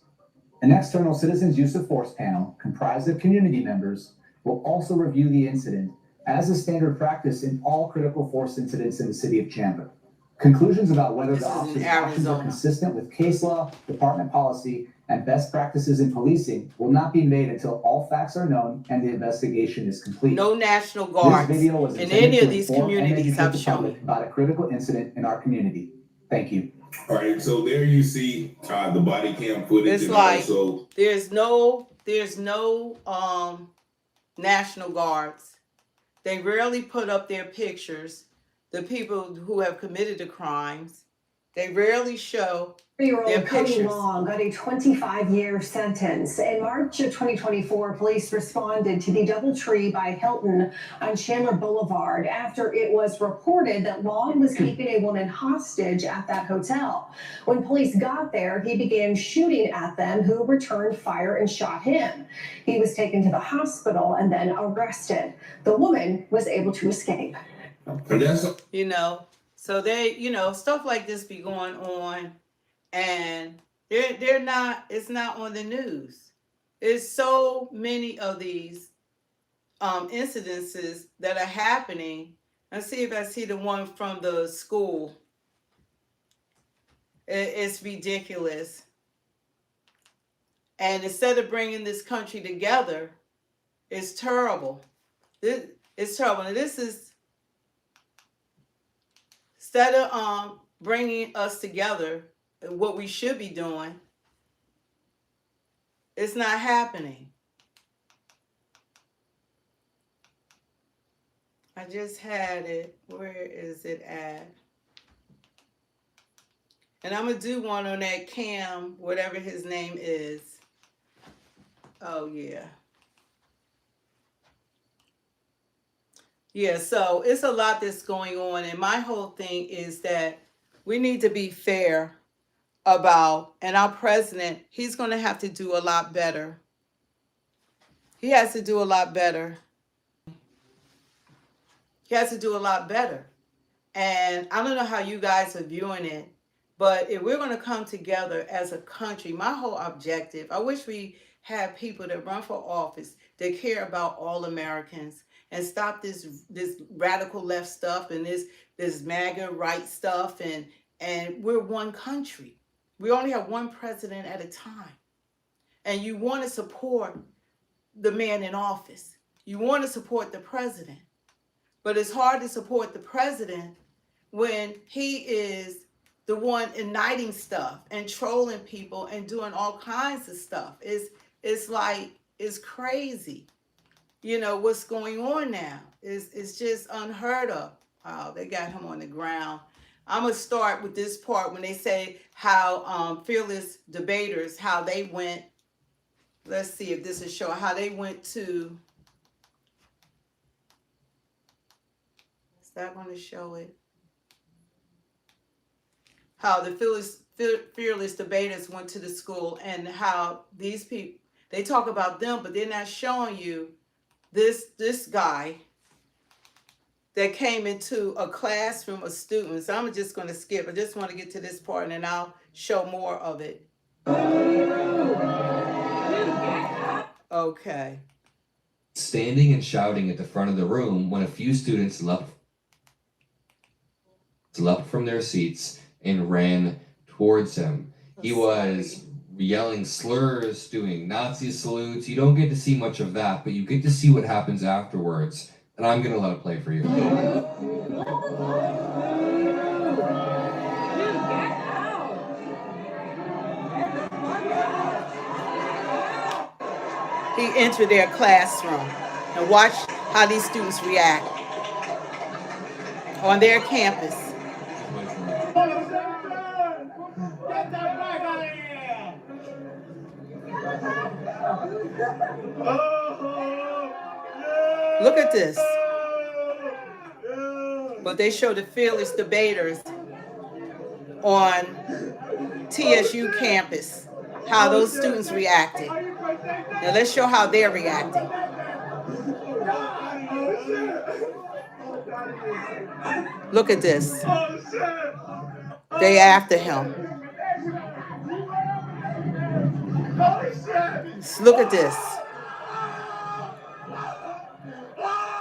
An external citizens use of force panel, comprised of community members, will also review the incident, as is standard practice in all critical force incidents in the city of Chandler. Conclusions about whether the officer's actions are consistent with case law, department policy, and best practices in policing will not be made until all facts are known and the investigation is complete. No National Guards This video was in any of to these inform and communities educate I've the shown. public about a critical incident in our community. Thank you. All right, so there you see the body cam footage. It's and like also there's no National Guards. They rarely put up their pictures, the people who have committed the crimes, They rarely show their 3-year-old Cody pictures. Long got a 25-year sentence. In March of 2024, police responded to the DoubleTree by Hilton on Chandler Boulevard after it was reported that Long was keeping a woman hostage at that hotel. When police got there, he began shooting at them, who returned fire and shot him. He was taken to the hospital and then arrested. The woman was able to escape. You know, so they, you know, stuff like this be going on, and they're not, it's not on the news. There's so many of these incidences that are happening. Let's see if I see the one from the school. It's ridiculous. And instead of bringing this country together, it's terrible. It's terrible. And this is, instead of bringing us together, what we should be doing, it's not happening. I just had it. Where is it at? And I'm going to do one on that Cam, whatever his name is. Oh, yeah. Yeah, so it's a lot that's going on. And my whole thing is that we need to be fair about, and our president, he's going to have to do a lot better. He has to do a lot better. He has to do a lot better. And I don't know how you guys are viewing it, but if we're going to come together as a country, my whole objective, I wish we had people that run for office that care about all Americans and stop this radical left stuff and this MAGA right stuff, and we're one country. We only have one president at a time. And you want to support the man in office. You want to support the president. But it's hard to support the president when he is the one igniting stuff and trolling people and doing all kinds of stuff. It's like, it's crazy. You know, what's going on now. It's just unheard of. Wow, they got him on the ground. I'm going to start with this part when they say how fearless debaters, how they went. Let's see if this is showing how they went to. Is that going to show it? How the fearless debaters went to the school, and how these people, they talk about them, but they're not showing you this guy that came into a classroom of students. I'm just going to skip. I just want to get to this part, and then I'll show more of it. Okay. Standing and shouting at the front of the room when a few students leapt from their seats and ran towards him. He was yelling slurs, doing Nazi salutes. You don't get to see much of that, but you get to see what happens afterwards. And I'm going to let it play for you. He entered their classroom and watched how these students react on their campus. Look at this. But they show the fearless debaters on TSU campus, how those students reacted. Now let's show how they're reacting. Look at this. They after him. Look at this.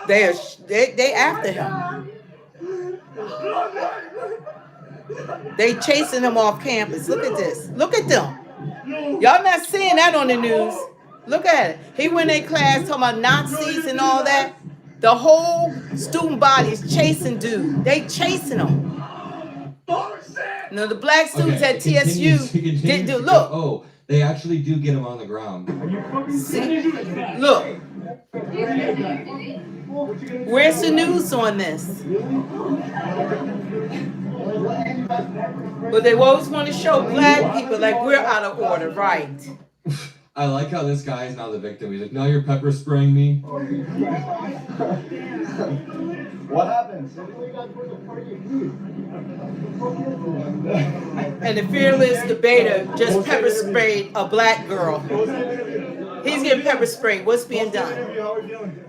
They after him. They chasing him off campus. Look at this. Look at them. Y'all not seeing that on the news. Look at it. He went in class talking about Nazis and all that. The whole student body is chasing dude. They chasing him. Now the black students at TSU didn't do. Look. Oh, they actually do get him on the ground. See? Look. Where's the news on this? But they always want to show black people like we're out of order, right? I like how this guy is now the victim. He's like, now you're pepper spraying me. What happened? And the fearless debater just pepper sprayed a black girl. He's getting pepper sprayed. What's being done?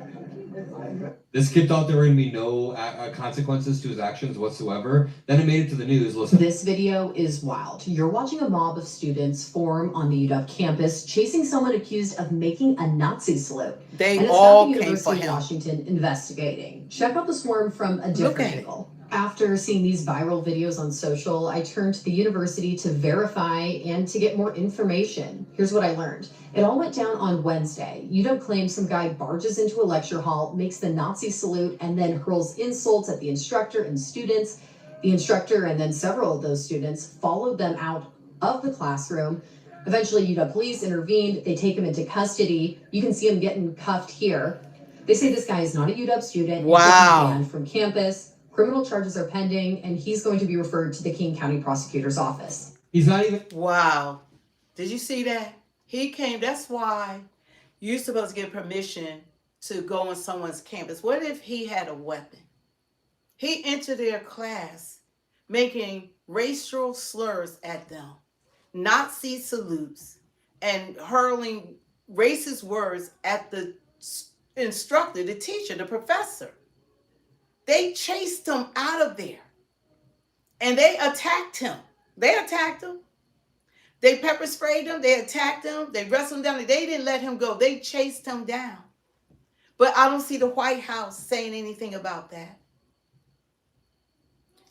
This kid thought there were going to be no consequences to his actions whatsoever. Then it made it to the news. Listen. This video is wild. You're watching a mob of students form on the UW campus, chasing someone accused of making a Nazi salute. They all came for University him. of Washington investigating. Check out the swarm from a different angle. After seeing these viral videos on social, I turned to the university to verify and to get more information. Here's what I learned. It all went down on Wednesday. UW claims some guy barges into a lecture hall, makes the Nazi salute, and then hurls insults at the instructor and students. The instructor and then several of those students followed them out of the classroom. Eventually, UW police intervened. They take him into custody. You can see him getting cuffed here. They say this guy is not a UW student. Wow. He's banned from campus. Criminal charges are pending, and he's going to be referred to the King County Prosecutor's Office. He's not even... Wow. Did you see that? He came. That's why you're supposed to get permission to go on someone's campus. What if he had a weapon? He entered their class making racial slurs at them, Nazi salutes, and hurling racist words at the instructor, the teacher, the professor. They chased him out of there. And they attacked him. They attacked him. They pepper sprayed him. They attacked him. They wrestled him down. They didn't let him go. They chased him down. But I don't see the White House saying anything about that.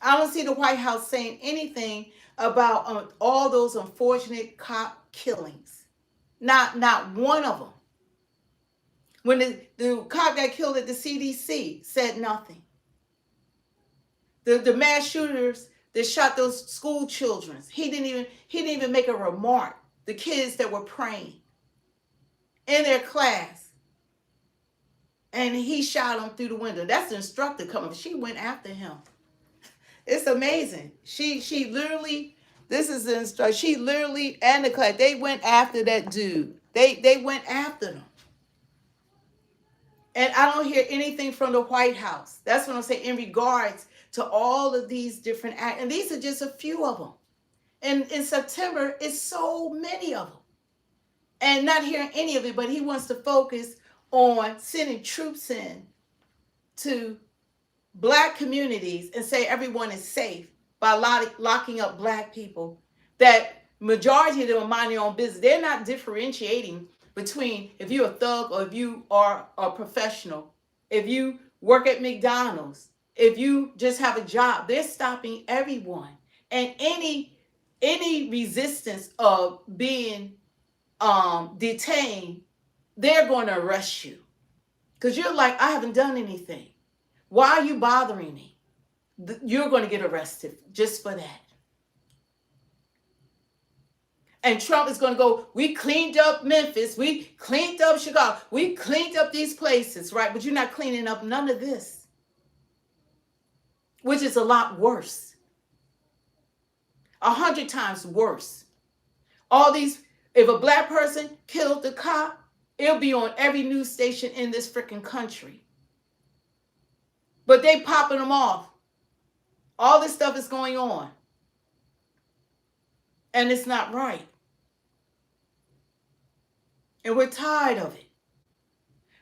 I don't see the White House saying anything about all those unfortunate cop killings. Not one of them. When the cop got killed at the CDC, said nothing. The mass shooters that shot those school children, he didn't even make a remark. The kids that were praying in their class, and he shot them through the window. That's the instructor coming. She went after him. It's amazing. She literally, this is the instructor. She literally and the class, they went after that dude. They went after them. And I don't hear anything from the White House. That's what I'm saying in regards to all of these different acts. And these are just a few of them. And in September, it's so many of them. And not hearing any of it, but he wants to focus on sending troops in to Black communities and say everyone is safe by locking up Black people. That majority of them are minding their own business. They're not differentiating between if you're a thug or if you are a professional, if you work at McDonald's, if you just have a job. They're stopping everyone. And any resistance of being detained, they're going to arrest you. Because you're like, I haven't done anything. Why are you bothering me? You're going to get arrested just for that. And Trump is going to go, we cleaned up Memphis. We cleaned up Chicago. We cleaned up these places, right? But you're not cleaning up none of this, which is a lot worse. 100 times worse. All these, if a Black person killed the cop, it'll be on every news station in this freaking country. But they popping them off. All this stuff is going on. And it's not right. And we're tired of it.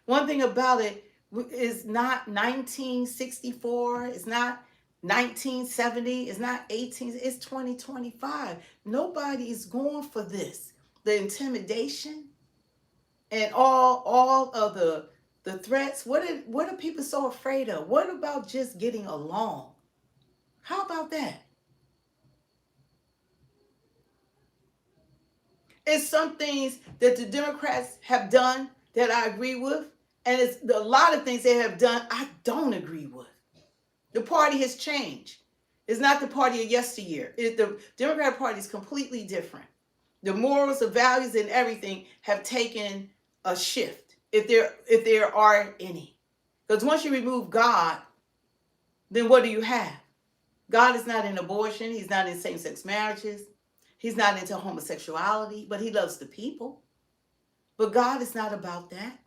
One thing about it is not 1964. It's not 1970. It's not 18. It's 2025. Nobody is going for this. The intimidation and all of the threats. What are people so afraid of? What about just getting along? How about that? It's some things that the Democrats have done that I agree with. And it's a lot of things they have done I don't agree with. The party has changed. It's not the party of yesteryear. The Democratic Party is completely different. The morals, the values, and everything have taken a shift, if there are any. Because once you remove God, then what do you have? God is not in abortion. He's not in same-sex marriages. He's not into homosexuality, but he loves the people. But God is not about that.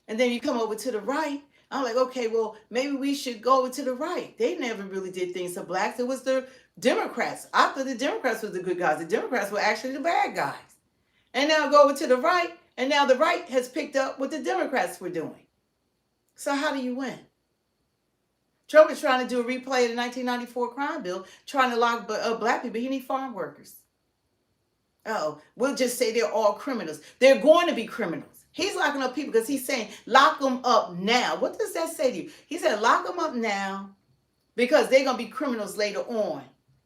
And then you come over to the right. I'm like, okay, well, maybe we should go over to the right. They never really did things to blacks. It was the Democrats. I thought the Democrats were the good guys. The Democrats were actually the bad guys. And now go over to the right, and now the right has picked up what the Democrats were doing. So how do you win? Trump is trying to do a replay of the 1994 crime bill, trying to lock up black people. He needs farm workers. Oh, we'll just say they're all criminals. They're going to be criminals. He's locking up people because he's saying, lock them up now. What does that say to you? He said, lock them up now because they're going to be criminals later on,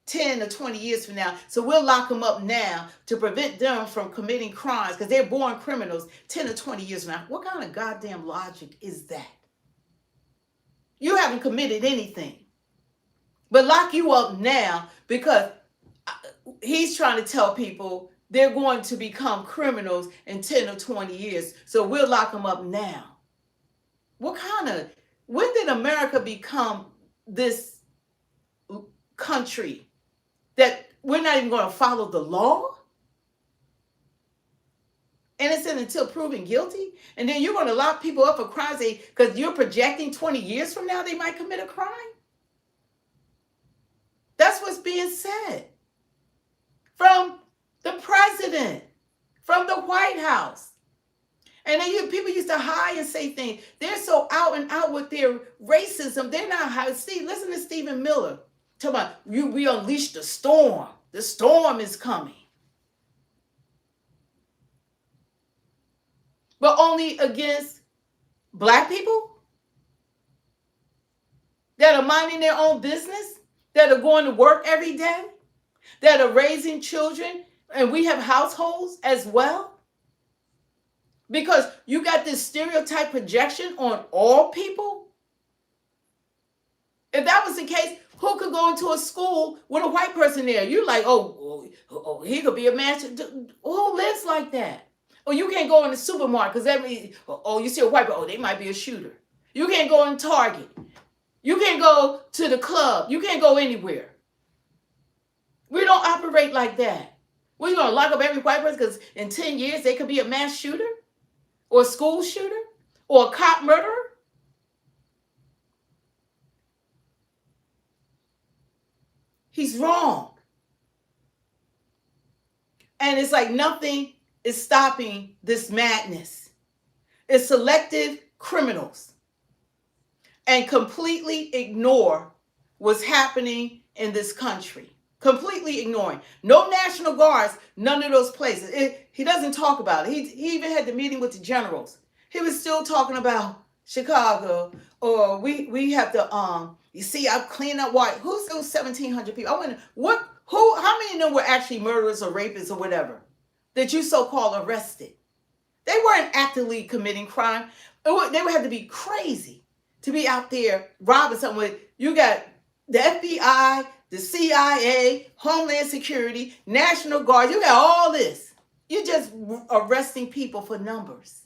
10 or 20 years from now. So we'll lock them up now to prevent them from committing crimes because they're born criminals 10 or 20 years from now. What kind of goddamn logic is that? You haven't committed anything. But lock you up now because he's trying to tell people they're going to become criminals in 10 or 20 years. So we'll lock them up now. When did America become this country that we're not even going to follow the law? Innocent until proven guilty? And then you're going to lock people up for crimes because you're projecting 20 years from now they might commit a crime? That's what's being said. From the president, from the White House. And then people used to hide and say things. They're so out and out with their racism. They're not hiding. Listen to Stephen Miller. Talk about, we unleashed the storm. The storm is coming. But only against black people that are minding their own business, that are going to work every day, that are raising children, and we have households as well. Because you got this stereotype projection on all people. If that was the case, who could go into a school with a white person there? You're like, oh, he could be a master. Who lives like that? Or you can't go in the supermarket because that means, you see a white person, they might be a shooter. You can't go in Target. You can't go to the club. You can't go anywhere. We don't operate like that. We're going to lock up every white person because in 10 years they could be a mass shooter or a school shooter or a cop murderer. He's wrong. And it's like nothing is stopping this madness. It's selective criminals and completely ignore what's happening in this country. Completely ignoring. No National Guards, none of those places. He doesn't talk about it. He even had the meeting with the generals. He was still talking about Chicago, or we have to, you see, I've cleaned up white. Who's those 1,700 people? I wonder, how many of them were actually murderers or rapists or whatever that you so-called arrested? They weren't actively committing crime. They would have to be crazy to be out there robbing someone. You got the FBI, the CIA, Homeland Security, National Guard. You got all this. You're just arresting people for numbers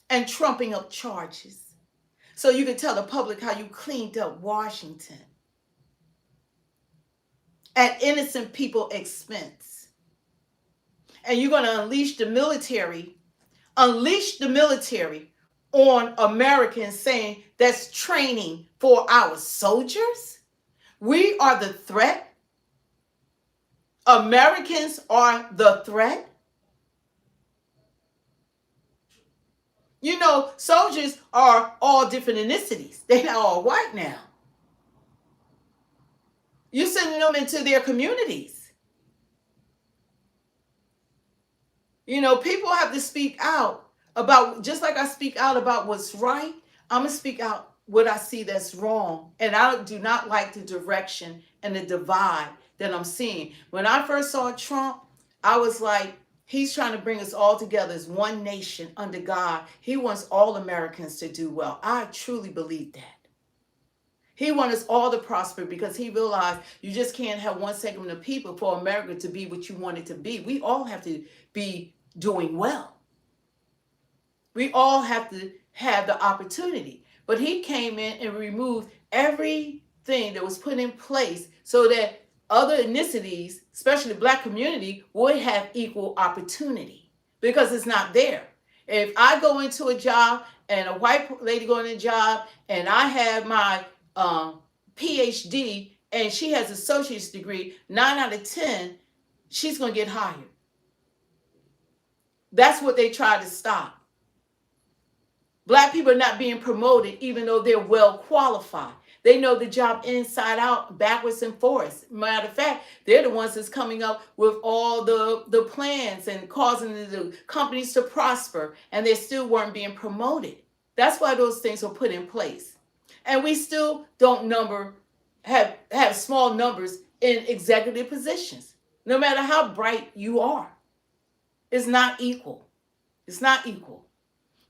and trumping up charges. So you can tell the public how you cleaned up Washington at innocent people's expense. And you're going to unleash the military on Americans, saying that's training for our soldiers. We are the threat. Americans are the threat. You know, soldiers are all different ethnicities. They're not all white now. You're sending them into their communities. You know, people have to speak out about, just like I speak out about what's right, I'm going to speak out what I see that's wrong. And I do not like the direction and the divide that I'm seeing. When I first saw Trump, I was like, he's trying to bring us all together as one nation under God. He wants all Americans to do well. I truly believe that. He wants us all to prosper because he realized you just can't have one segment of people for America to be what you want it to be. We all have to be doing well. We all have to have the opportunity. But he came in and removed everything that was put in place so that other ethnicities, especially the black community, would have equal opportunity because it's not there. If I go into a job and a white lady going in a job and I have my PhD and she has an associate's degree, 9 out of 10, she's going to get hired. That's what they try to stop. Black people are not being promoted even though they're well qualified. They know the job inside out, backwards and forwards. Matter of fact, they're the ones that's coming up with all the plans and causing the companies to prosper, and they still weren't being promoted. That's why those things were put in place. And we still don't have small numbers in executive positions, no matter how bright you are. It's not equal. It's not equal.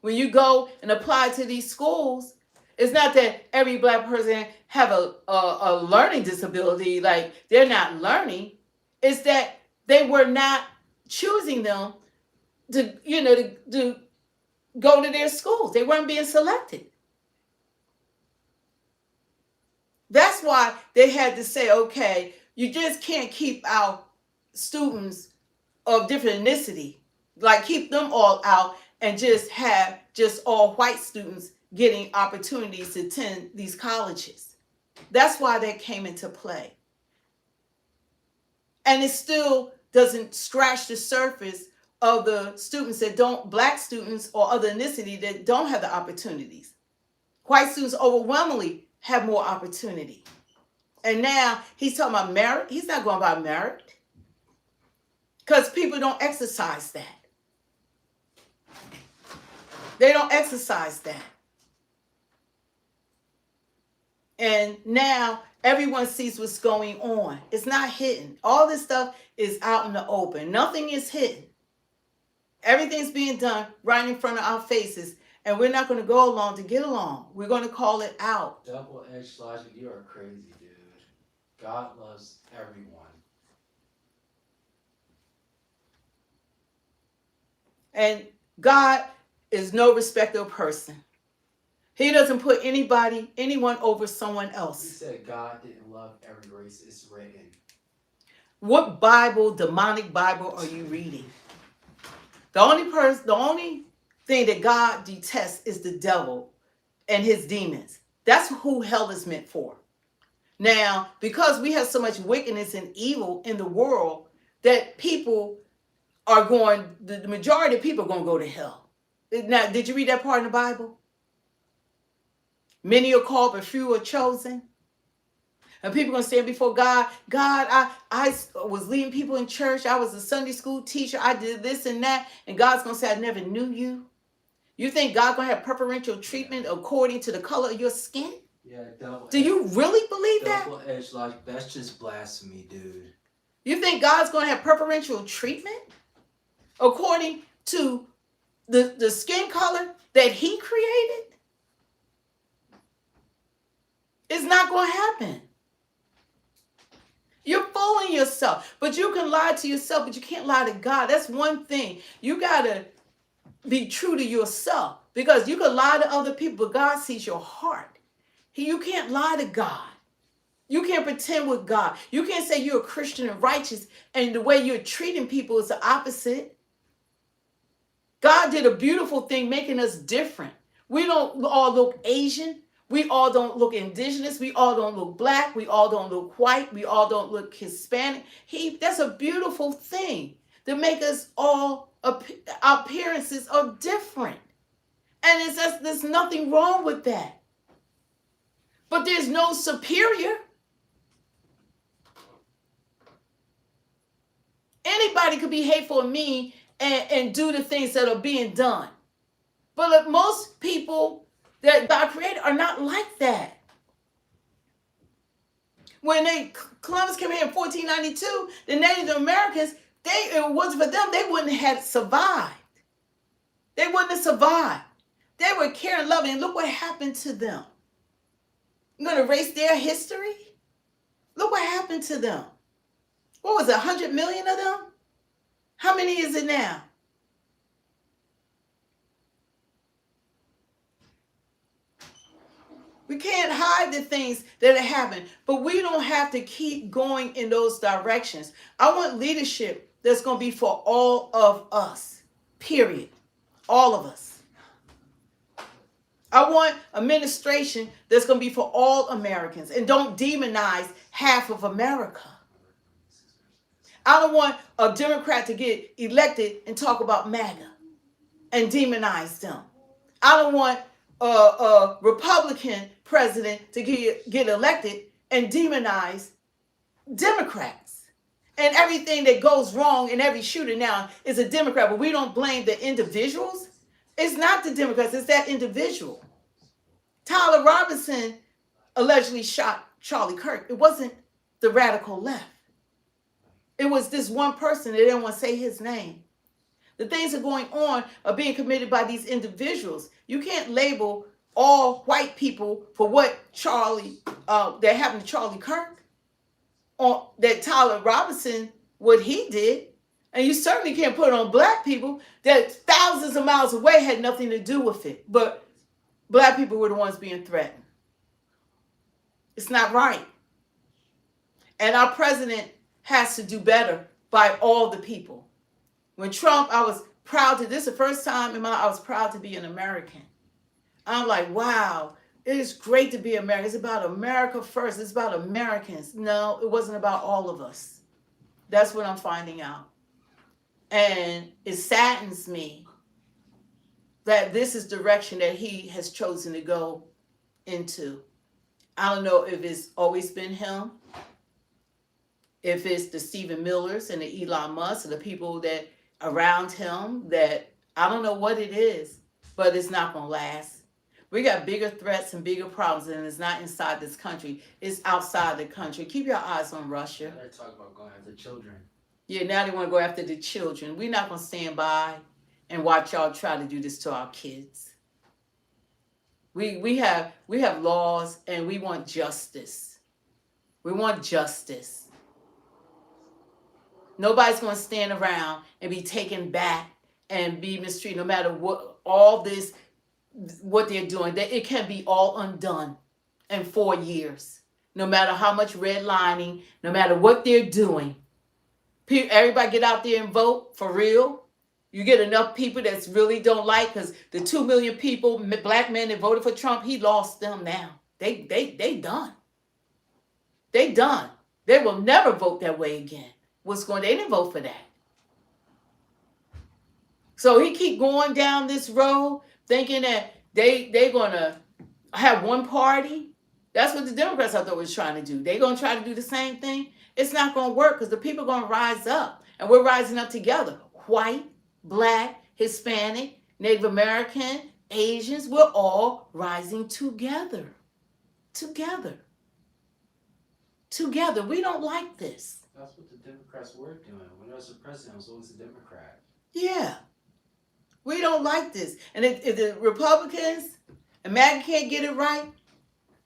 When you go and apply to these schools, it's not that every black person have a learning disability, like they're not learning. It's that they were not choosing them to go to their schools. They weren't being selected. That's why they had to say, okay, you just can't keep out students of different ethnicity, like keep them all out and just have just all white students getting opportunities to attend these colleges. That's why that came into play. And it still doesn't scratch the surface of the students that don't, black students or other ethnicity that don't have the opportunities. White students overwhelmingly have more opportunity. And now he's talking about merit. He's not going about merit because people don't exercise that. They don't exercise that. And now everyone sees what's going on. It's not hidden. All this stuff is out in the open. Nothing is hidden. Everything's being done right in front of our faces. And we're not going to go along to get along. We're going to call it out. Double-edged logic, you are crazy, dude. God loves everyone. And God is no respecter of person. He doesn't put anyone over someone He else. said God didn't love every race. It's written. What Bible, demonic Bible, are you reading? The only thing that God detests is the devil and his demons. That's who hell is meant for. Now, because we have so much wickedness and evil in the world, that people are going, the majority of people are going to go to hell. Now, did you read that part in the Bible? Many are called, but few are chosen. And people are going to stand before God. God, I was leading people in church. I was a Sunday school teacher. I did this and that. And God's going to say, I never knew you. You think God's going to have preferential treatment according to the color of your skin? Yeah, Do you really believe that? Double-edged logic, that's just blasphemy, dude. You think God's going to have preferential treatment according to the skin color that he created? It's not going to happen. You're fooling yourself. But you can lie to yourself, but you can't lie to God. That's one thing. You got to be true to yourself, because you can lie to other people, but God sees your heart. You can't lie to God. You can't pretend with God. You can't say you're a Christian and righteous and the way you're treating people is the opposite. God did a beautiful thing making us different. We don't all look Asian. We all don't look indigenous. We all don't look black. We all don't look white. We all don't look Hispanic. That's a beautiful thing to make us all, our appearances are different. And there's nothing wrong with that. But there's no superior. Anybody could be hateful and mean and do the things that are being done. But most people that God created are not like that. When Columbus came here in 1492, the Native Americans, it wasn't for them, they wouldn't have survived. They wouldn't have survived. They were caring, loving, and look what happened to them. You're going to erase their history? Look what happened to them. What was it, 100 million of them? How many is it now? We can't hide the things that have happened, but we don't have to keep going in those directions. I want leadership that's going to be for all of us, period. All of us. I want administration that's going to be for all Americans and don't demonize half of America. I don't want a Democrat to get elected and talk about MAGA and demonize them. I don't want a Republican president to get elected and demonize Democrats. And everything that goes wrong in every shooting now is a Democrat, but we don't blame the individuals. It's not the Democrats, it's that individual. Tyler Robinson allegedly shot Charlie Kirk. It wasn't the radical left. It was this one person that didn't want to say his name. The things that are going on are being committed by these individuals. You can't label all white people for what that happened to Charlie Kirk, or that Tyler Robinson, what he did. And you certainly can't put it on black people that thousands of miles away had nothing to do with it. But black people were the ones being threatened. It's not right. And our president has to do better by all the people. When Trump, I was proud to, this is the first time in my life I was proud to be an American. I'm like, wow, it is great to be American. It's about America first. It's about Americans. No, it wasn't about all of us. That's what I'm finding out. And it saddens me that this is the direction that he has chosen to go into. I don't know if it's always been him, if it's the Stephen Millers and the Elon Musk and the people that around him, that I don't know what it is, but it's not going to last. We got bigger threats and bigger problems, and it's not inside this country. It's outside the country. Keep your eyes on Russia. They're talking about going after children. Yeah, now they want to go after the children. We're not going to stand by and watch y'all try to do this to our kids. We have laws, and we want justice. We want justice. Nobody's going to stand around and be taken back and be mistreated, no matter what, all this, what they're doing. It can be all undone in 4 years. No matter how much redlining, no matter what they're doing. Everybody get out there and vote for real. You get enough people that really don't like, because the 2 million people, black men that voted for Trump, he lost them now. They done. They done. They will never vote that way again. They didn't vote for that. So he keep going down this road thinking that they're going to have one party. That's what the Democrats, I thought, was trying to do. They're going to try to do the same thing. It's not going to work, because the people are going to rise up. And we're rising up together. White, black, Hispanic, Native American, Asians, we're all rising together. Together. Together. We don't like this. That's what the Democrats were doing. When there was a president, it was always a Democrat. Yeah. We don't like this. And if the Republicans and MAGA can't get it right,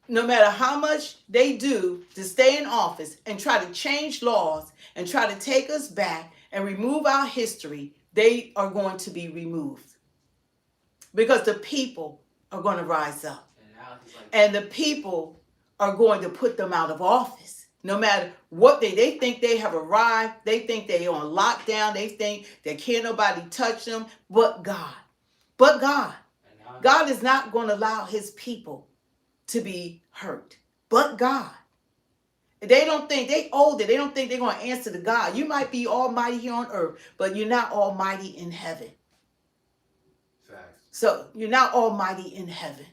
no matter how much they do to stay in office and try to change laws and try to take us back and remove our history, they are going to be removed. Because the people are going to rise up. And the people are going to put them out of office. No matter what they think they have arrived. They think they're on lockdown. They think that can't nobody touch them but God. But God. God is not going to allow his people to be hurt. But God. They don't think, they older. They don't think they're going to answer to God. You might be almighty here on earth, but you're not almighty in heaven. Facts. So you're not almighty in heaven.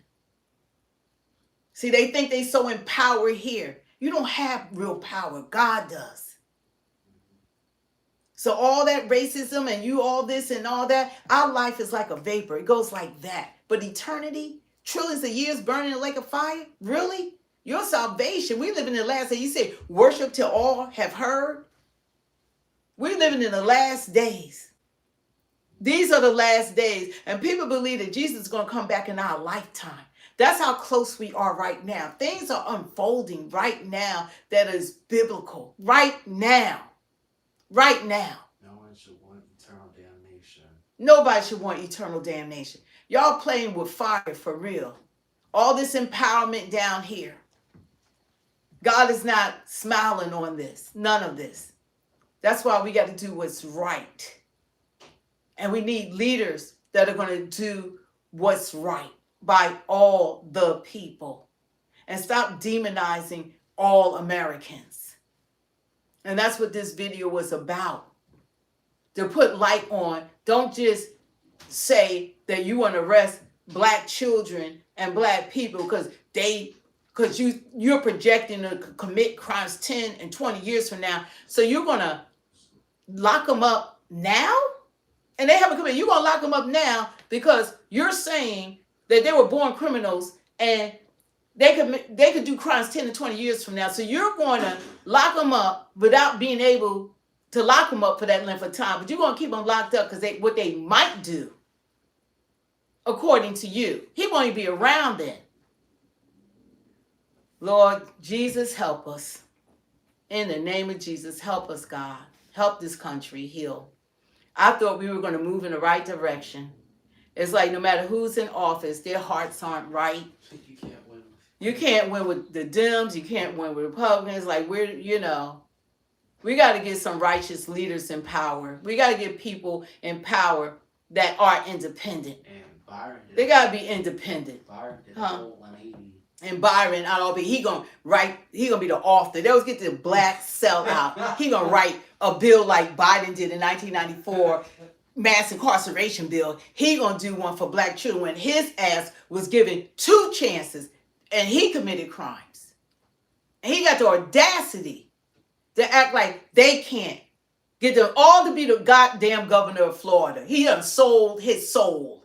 See, they think they're so empowered here. You don't have real power. God does. So all that racism and you all this and all that, our life is like a vapor. It goes like that. But eternity, trillions of years burning in a lake of fire? Really? Your salvation. We live in the last days. You say, worship till all have heard. We're living in the last days. These are the last days. And people believe that Jesus is going to come back in our lifetime. That's how close we are right now. Things are unfolding right now that is biblical. Right now. Right now. No one should want eternal damnation. Nobody should want eternal damnation. Y'all playing with fire for real. all this empowerment down here. God is not smiling on this, none of this. That's why we got to do what's right. And we need leaders that are going to do what's right by all the people and stop demonizing all Americans. And that's what this video was about. To put light on, don't just say that you want to arrest black children and black people because you're projecting to commit crimes 10 and 20 years from now. So you're going to lock them up now? And they haven't committed. You're going to lock them up now because you're saying that they were born criminals and they could do crimes 10 to 20 years from now. So you're going to lock them up without being able to lock them up for that length of time. But you're going to keep them locked up because what they might do, according to you. He won't even be around then. Lord Jesus, help us. In the name of Jesus, help us, God. Help this country heal. I thought we were going to move in the right direction. It's like no matter who's in office, their hearts aren't right. You can't win with the Dems. You can't win with Republicans. Like we got to get some righteous leaders in power. We got to get people in power that are independent. And Byron, they got to be independent. Byron did a whole 180. And Byron, he gonna be the author. They always get the black sellout. He gonna write a bill like Biden did in 1994, mass incarceration bill. He gonna do one for black children when his ass was given 2 chances and he committed crimes. And he got the audacity to act like they can't get them all to be the goddamn governor of Florida. He done sold his soul.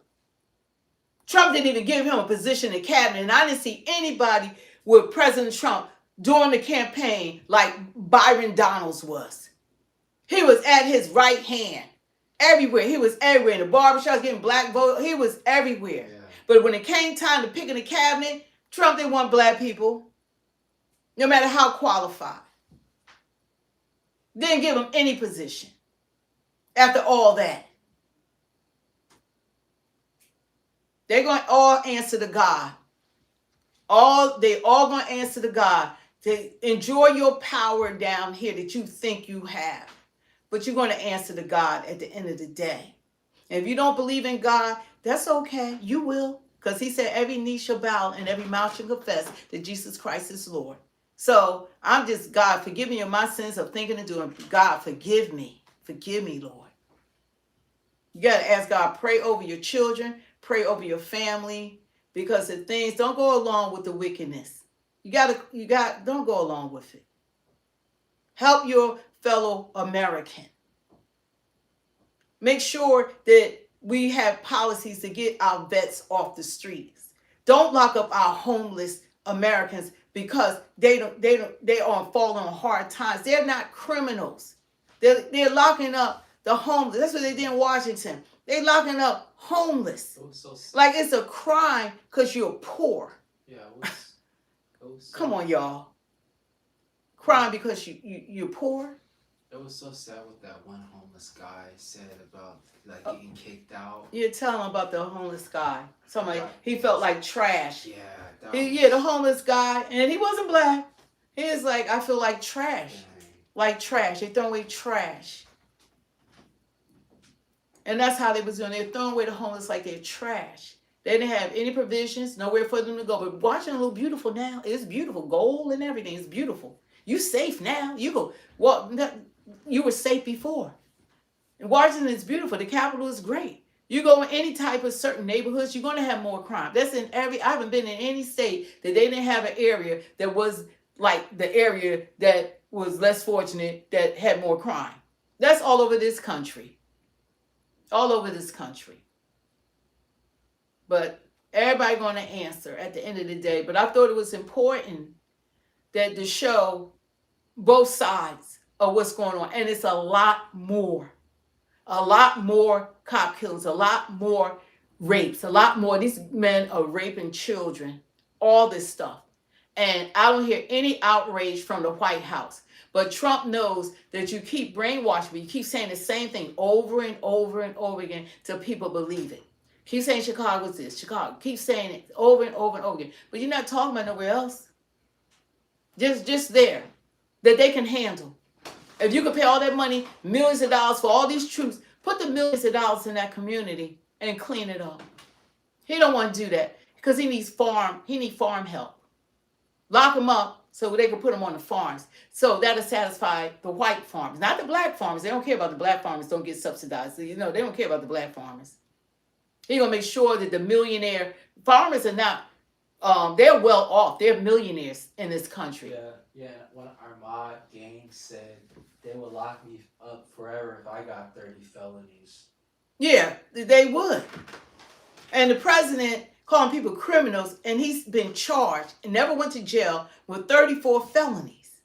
Trump didn't even give him a position in cabinet. And I didn't see anybody with President Trump during the campaign like Byron Donalds was. He was at his right hand everywhere. He was everywhere. In the barbershops, getting black vote. He was everywhere. Yeah. But when it came time to picking the cabinet, Trump didn't want black people, no matter how qualified. Didn't give him any position after all that. They're going to all answer to God. They all going to answer to God to enjoy your power down here that you think you have. But you're going to answer to God at the end of the day. And if you don't believe in God, that's okay. You will. Because he said every knee shall bow and every mouth shall confess that Jesus Christ is Lord. So I'm just, God, forgive me of my sins of thinking and doing. God, forgive me. Forgive me, Lord. You got to ask God, pray over your children. Pray over your family, because if things don't go along with the wickedness, don't go along with it. Help your fellow American. Make sure that we have policies to get our vets off the streets. Don't lock up our homeless Americans because they are falling on hard times. They're not criminals. They're locking up the homeless. That's what they did in Washington. They locking up homeless. Like it's a crime because you're poor. Yeah, Come on, y'all. Crime because you're poor. It was so sad what that one homeless guy said about like getting kicked out. You're telling about the homeless guy. Somebody he felt like trash. Yeah. The homeless guy, and he wasn't black. He was like, I feel like trash. Like trash. They throw away trash. And that's how they was doing. They're throwing away the homeless like they're trash. They didn't have any provisions, nowhere for them to go. But Washington look beautiful now. It's beautiful. Gold and everything. It's beautiful. You safe now. You go. Well, you were safe before. And Washington is beautiful. The capital is great. You go in any type of certain neighborhoods, you're going to have more crime. That's in I haven't been in any state that they didn't have an area that was like the area that was less fortunate that had more crime. That's all over this country. All over this country. But everybody going to answer at the end of the day. But I thought it was important that to show both sides of what's going on. And it's a lot more. A lot more cop killings. A lot more rapes. A lot more. These men are raping children. All this stuff. And I don't hear any outrage from the White House. But Trump knows that you keep brainwashing me. You keep saying the same thing over and over and over again till people believe it. Keep saying Chicago's this, Chicago. Keep saying it over and over and over again. But you're not talking about nowhere else. Just there. That they can handle. If you could pay all that money, millions of dollars for all these troops, put the millions of dollars in that community and clean it up. He don't want to do that because he needs farm help. Lock them up so they can put them on the farms. So that'll satisfy the white farmers, not the black farmers. They don't care about the black farmers don't get subsidized. So, they don't care about the black farmers. He's going to make sure that the millionaire farmers are not, they're well off. They're millionaires in this country. Yeah. One of our MAGA gang said they would lock me up forever if I got 30 felonies. Yeah, they would. And the president calling people criminals, and he's been charged and never went to jail with 34 felonies.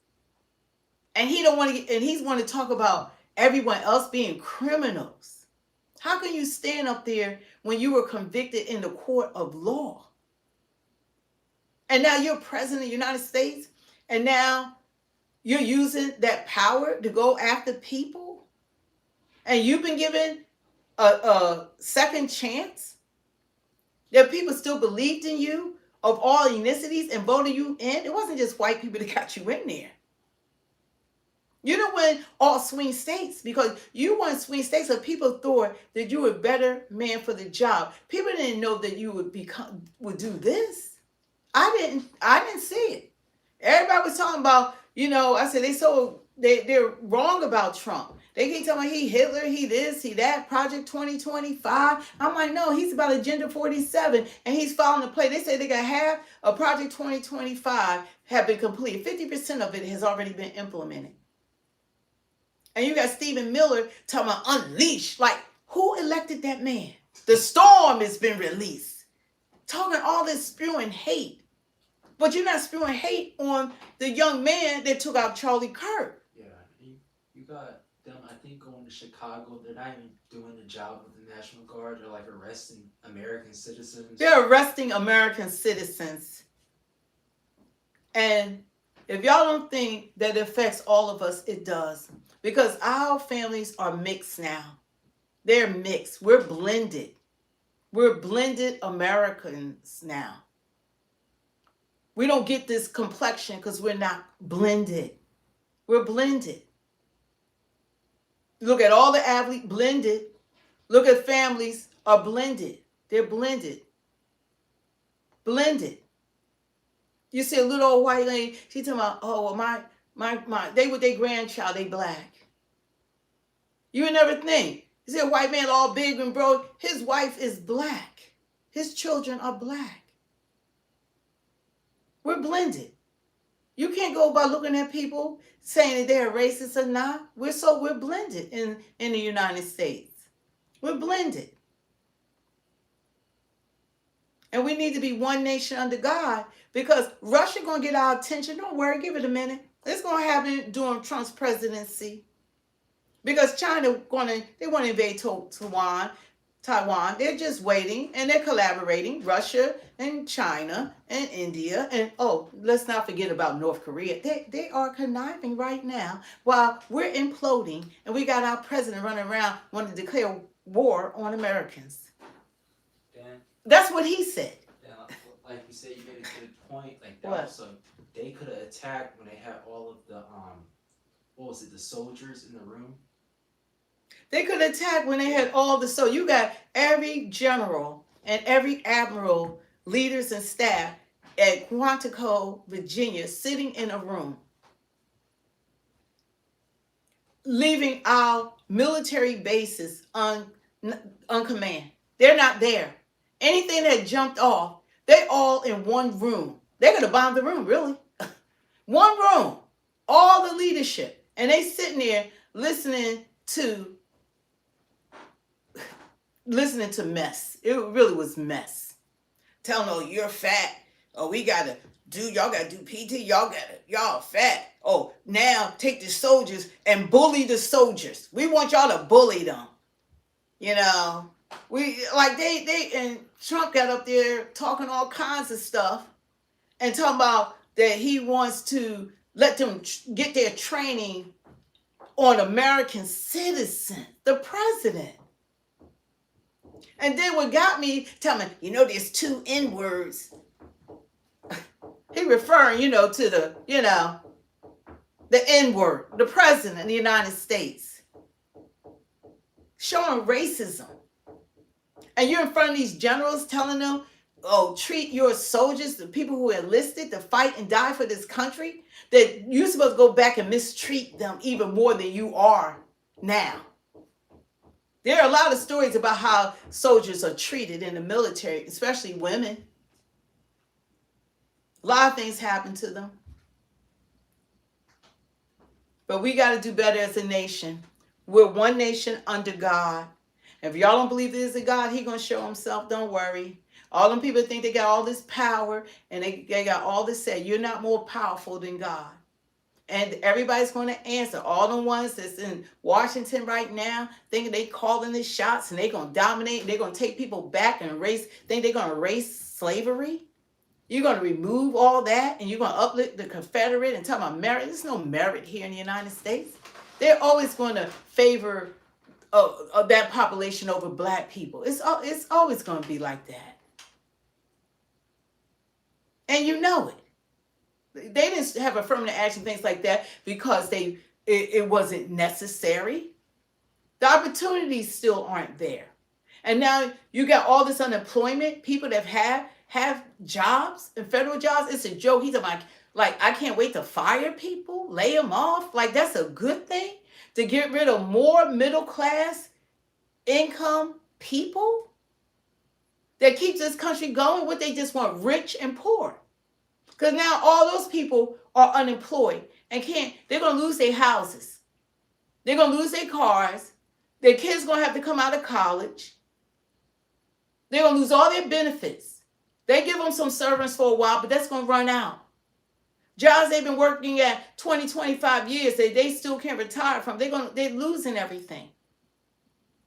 And he don't want to and he's want to talk about everyone else being criminals. How can you stand up there when you were convicted in the court of law? And now you're president of the United States, and now you're using that power to go after people? And you've been given a second chance? That people still believed in you of all ethnicities and voted you in? It wasn't just white people that got you in there. You don't win all swing states because you won swing states, so people thought that you were a better man for the job. People didn't know that you would do this. I didn't see it. Everybody was talking about, I said they're wrong about Trump. They keep telling me he Hitler, he this, he that, Project 2025. I'm like, no, he's about Agenda 47, and he's following the play. They say they got half of Project 2025 have been completed. 50% of it has already been implemented. And you got Stephen Miller talking about unleash. Like, who elected that man? The storm has been released. Talking all this spewing hate. But you're not spewing hate on the young man that took out Charlie Kirk. Yeah, you got them, I think, going to Chicago. They're not even doing the job of the National Guard. They're like arresting American citizens. They're arresting American citizens. And if y'all don't think that it affects all of us, it does. Because our families are mixed now. They're mixed. We're blended. We're blended Americans now. We don't get this complexion because we're not blended. We're blended. Look at all the athletes, blended. Look at families are blended. They're blended. Blended. You see a little old white lady, she's talking about, oh, well, they with their grandchild, they black. You would never think. You see a white man all big and broke, his wife is black. His children are black. We're blended. You can't go by looking at people saying that they're racist or not. We're blended in the United States. We're blended. And we need to be one nation under God because Russia going to get our attention. Don't worry, give it a minute. It's going to happen during Trump's presidency. Because China they want to invade Taiwan. They're just waiting and they're collaborating. Russia and China and India. And let's not forget about North Korea. They are conniving right now while we're imploding and we got our president running around wanting to declare war on Americans. Dan, that's what he said. Dan, like you said, you made a good point. Like that What? also, they could have attacked when they had all of the the soldiers in the room. They could attack when they had all the so you got every general and every admiral, leaders and staff at Quantico, Virginia, sitting in a room, leaving our military bases on command. They're not there. Anything that jumped off, they all in one room. They could have bombed the room, really. One room, all the leadership, and they sitting there listening to mess. It really was mess. Telling them, oh, you're fat. Oh, y'all gotta do PT. Y'all fat. Oh, now take the soldiers and bully the soldiers. We want y'all to bully them. And Trump got up there talking all kinds of stuff and talking about that he wants to let them get their training on American citizens, the president. And then what got me, tell me, there's 2 N-words. He referring, to the N-word, the president of the United States. Showing racism. And you're in front of these generals telling them, oh, treat your soldiers, the people who enlisted to fight and die for this country, that you're supposed to go back and mistreat them even more than you are now. There are a lot of stories about how soldiers are treated in the military, especially women. A lot of things happen to them. But we got to do better as a nation. We're one nation under God. If y'all don't believe there's a God, He's going to show Himself. Don't worry. All them people think they got all this power and they got all this say. You're not more powerful than God. And everybody's going to answer. All the ones that's in Washington right now thinking they calling the shots and they're going to dominate and they're going to take people back and think they're going to erase slavery. You're going to remove all that and you're going to uplift the Confederate and talk about merit. There's no merit here in the United States. They're always going to favor that population over black people. It's always going to be like that. And you know it. They didn't have affirmative action, things like that, because it wasn't necessary. The opportunities still aren't there. And now you got all this unemployment, people that have jobs and federal jobs. It's a joke. He's like, I can't wait to fire people, lay them off. Like, that's a good thing to get rid of more middle class income people that keep this country going. What they just want, rich and poor. Because now all those people are unemployed and they're going to lose their houses. They're going to lose their cars. Their kids going to have to come out of college. They're going to lose all their benefits. They give them some severance for a while, but that's going to run out. Jobs they've been working at 20, 25 years, they still can't retire from. They're losing everything.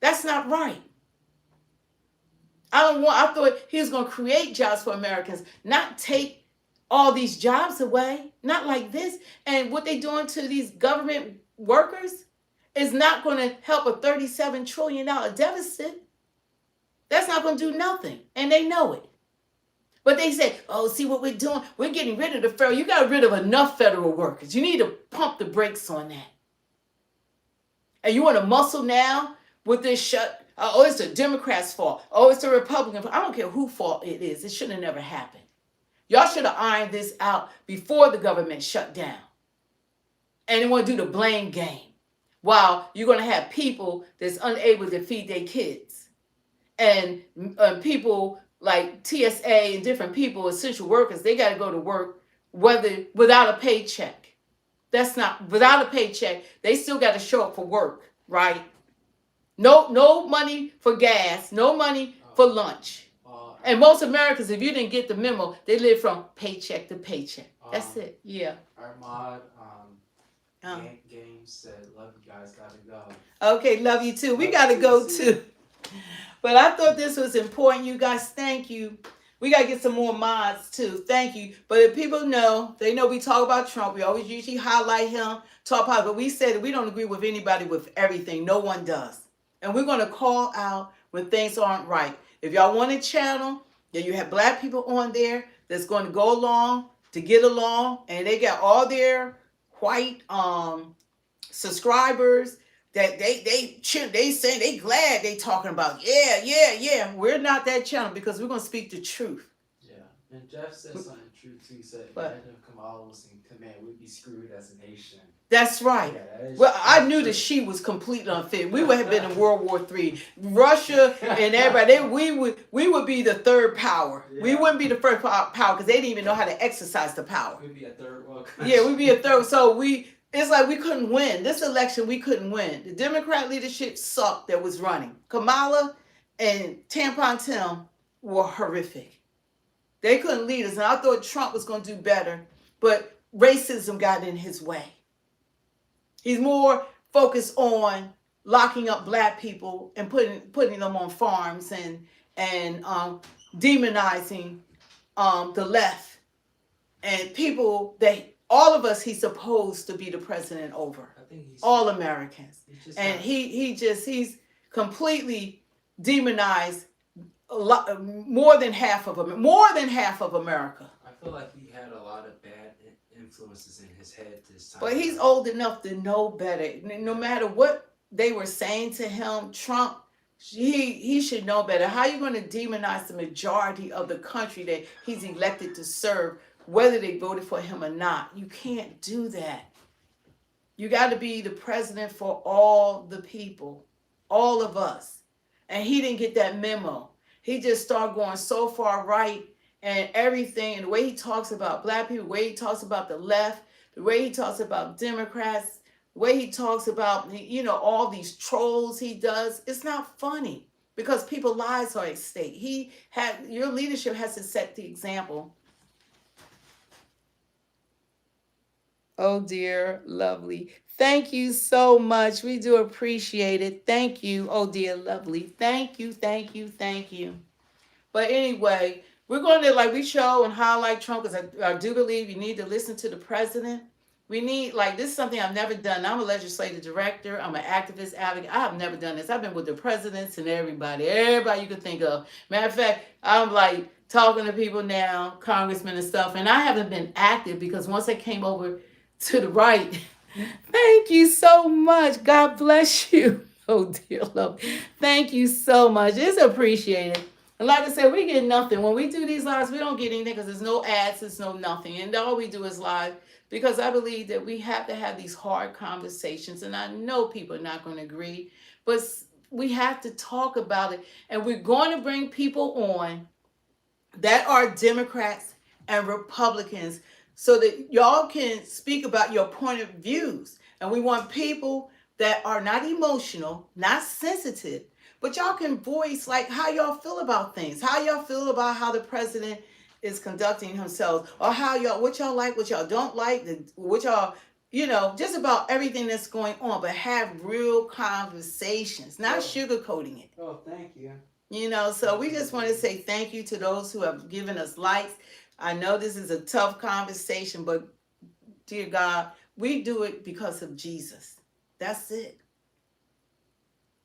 That's not right. I thought he was going to create jobs for Americans, not take all these jobs away, not like this. And what they're doing to these government workers is not going to help a $37 trillion deficit. That's not going to do nothing. And they know it. But they say, oh, see what we're doing? We're getting rid of the federal. You got rid of enough federal workers. You need to pump the brakes on that. And you want to muscle now with this shut? Oh, it's the Democrats' fault. Oh, it's the Republican fault. I don't care whose fault it is. It should have never happened. Y'all should have ironed this out before the government shut down. And they want to do the blame game. While you're going to have people that's unable to feed their kids. And people like TSA and different people, essential workers, they got to go to work without a paycheck. Without a paycheck, they still got to show up for work, right? No money for gas, no money for lunch. And most Americans, if you didn't get the memo, they live from paycheck to paycheck. That's it. Yeah. Armand, Games said, love you guys, gotta go. Okay, love you too. We gotta go too. But I thought this was important, you guys. Thank you. We gotta get some more mods too. Thank you. But if people know, they know we talk about Trump. We always usually highlight him, talk about it. But we said we don't agree with anybody with everything. No one does. And we're gonna call out when things aren't right. If y'all want a channel, then you have black people on there that's going to go along to get along, and they got all their white subscribers that they say they glad they talking about yeah. We're not that channel because we're gonna speak the truth. Yeah, and Jeff said something true too. He said, "Imagine if Kamala was in command, we'd be screwed as a nation." That's right. Yeah, well, I knew that she was completely unfit. We would have been in World War III. Russia and everybody, we would be the third power. Yeah. We wouldn't be the first power because they didn't even know how to exercise the power. We'd be a third world country. Yeah, we'd be a third. So it's like we couldn't win. This election, we couldn't win. The Democrat leadership sucked that was running. Kamala and Tampon Tim were horrific. They couldn't lead us. And I thought Trump was going to do better, but racism got in his way. He's more focused on locking up black people and putting them on farms and demonizing the left and people that all of us he's supposed to be the president over. I think all Americans. And he's completely demonized more than half of America. I feel like he had a lot of bad influences in his head this time. But he's old enough to know better. No matter what they were saying to him, Trump, he should know better. How are you going to demonize the majority of the country that he's elected to serve, whether they voted for him or not? You can't do that. You got to be the president for all the people, all of us. And he didn't get that memo. He just started going so far right and everything. And the way he talks about black people, the way he talks about the left, the way he talks about Democrats, the way he talks about, all these trolls he does, it's not funny because people's lives are at stake. Your leadership has to set the example. Oh dear, lovely. Thank you so much. We do appreciate it. Thank you. Oh dear, lovely. Thank you, thank you, thank you. But anyway, we're going to we show and highlight Trump because I do believe you need to listen to the president. We need, this is something I've never done. I'm a legislative director. I'm an activist advocate. I have never done this. I've been with the presidents and everybody you can think of. Matter of fact, I'm talking to people now, congressmen and stuff, and I haven't been active because once I came over to the right, thank you so much. God bless you. Oh dear Lord. Thank you so much. It's appreciated. And like I said, we get nothing. When we do these lives, we don't get anything because there's no ads, there's no nothing. And all we do is live because I believe that we have to have these hard conversations. And I know people are not going to agree, but we have to talk about it. And we're going to bring people on that are Democrats and Republicans so that y'all can speak about your point of views. And we want people that are not emotional, not sensitive, but y'all can voice how y'all feel about things, how y'all feel about how the president is conducting himself, or what y'all like, what y'all don't like, what y'all, just about everything that's going on, but have real conversations, not sugarcoating it. Oh, thank you. So we just want to say thank you to those who have given us likes. I know this is a tough conversation, but dear God, we do it because of Jesus. That's it.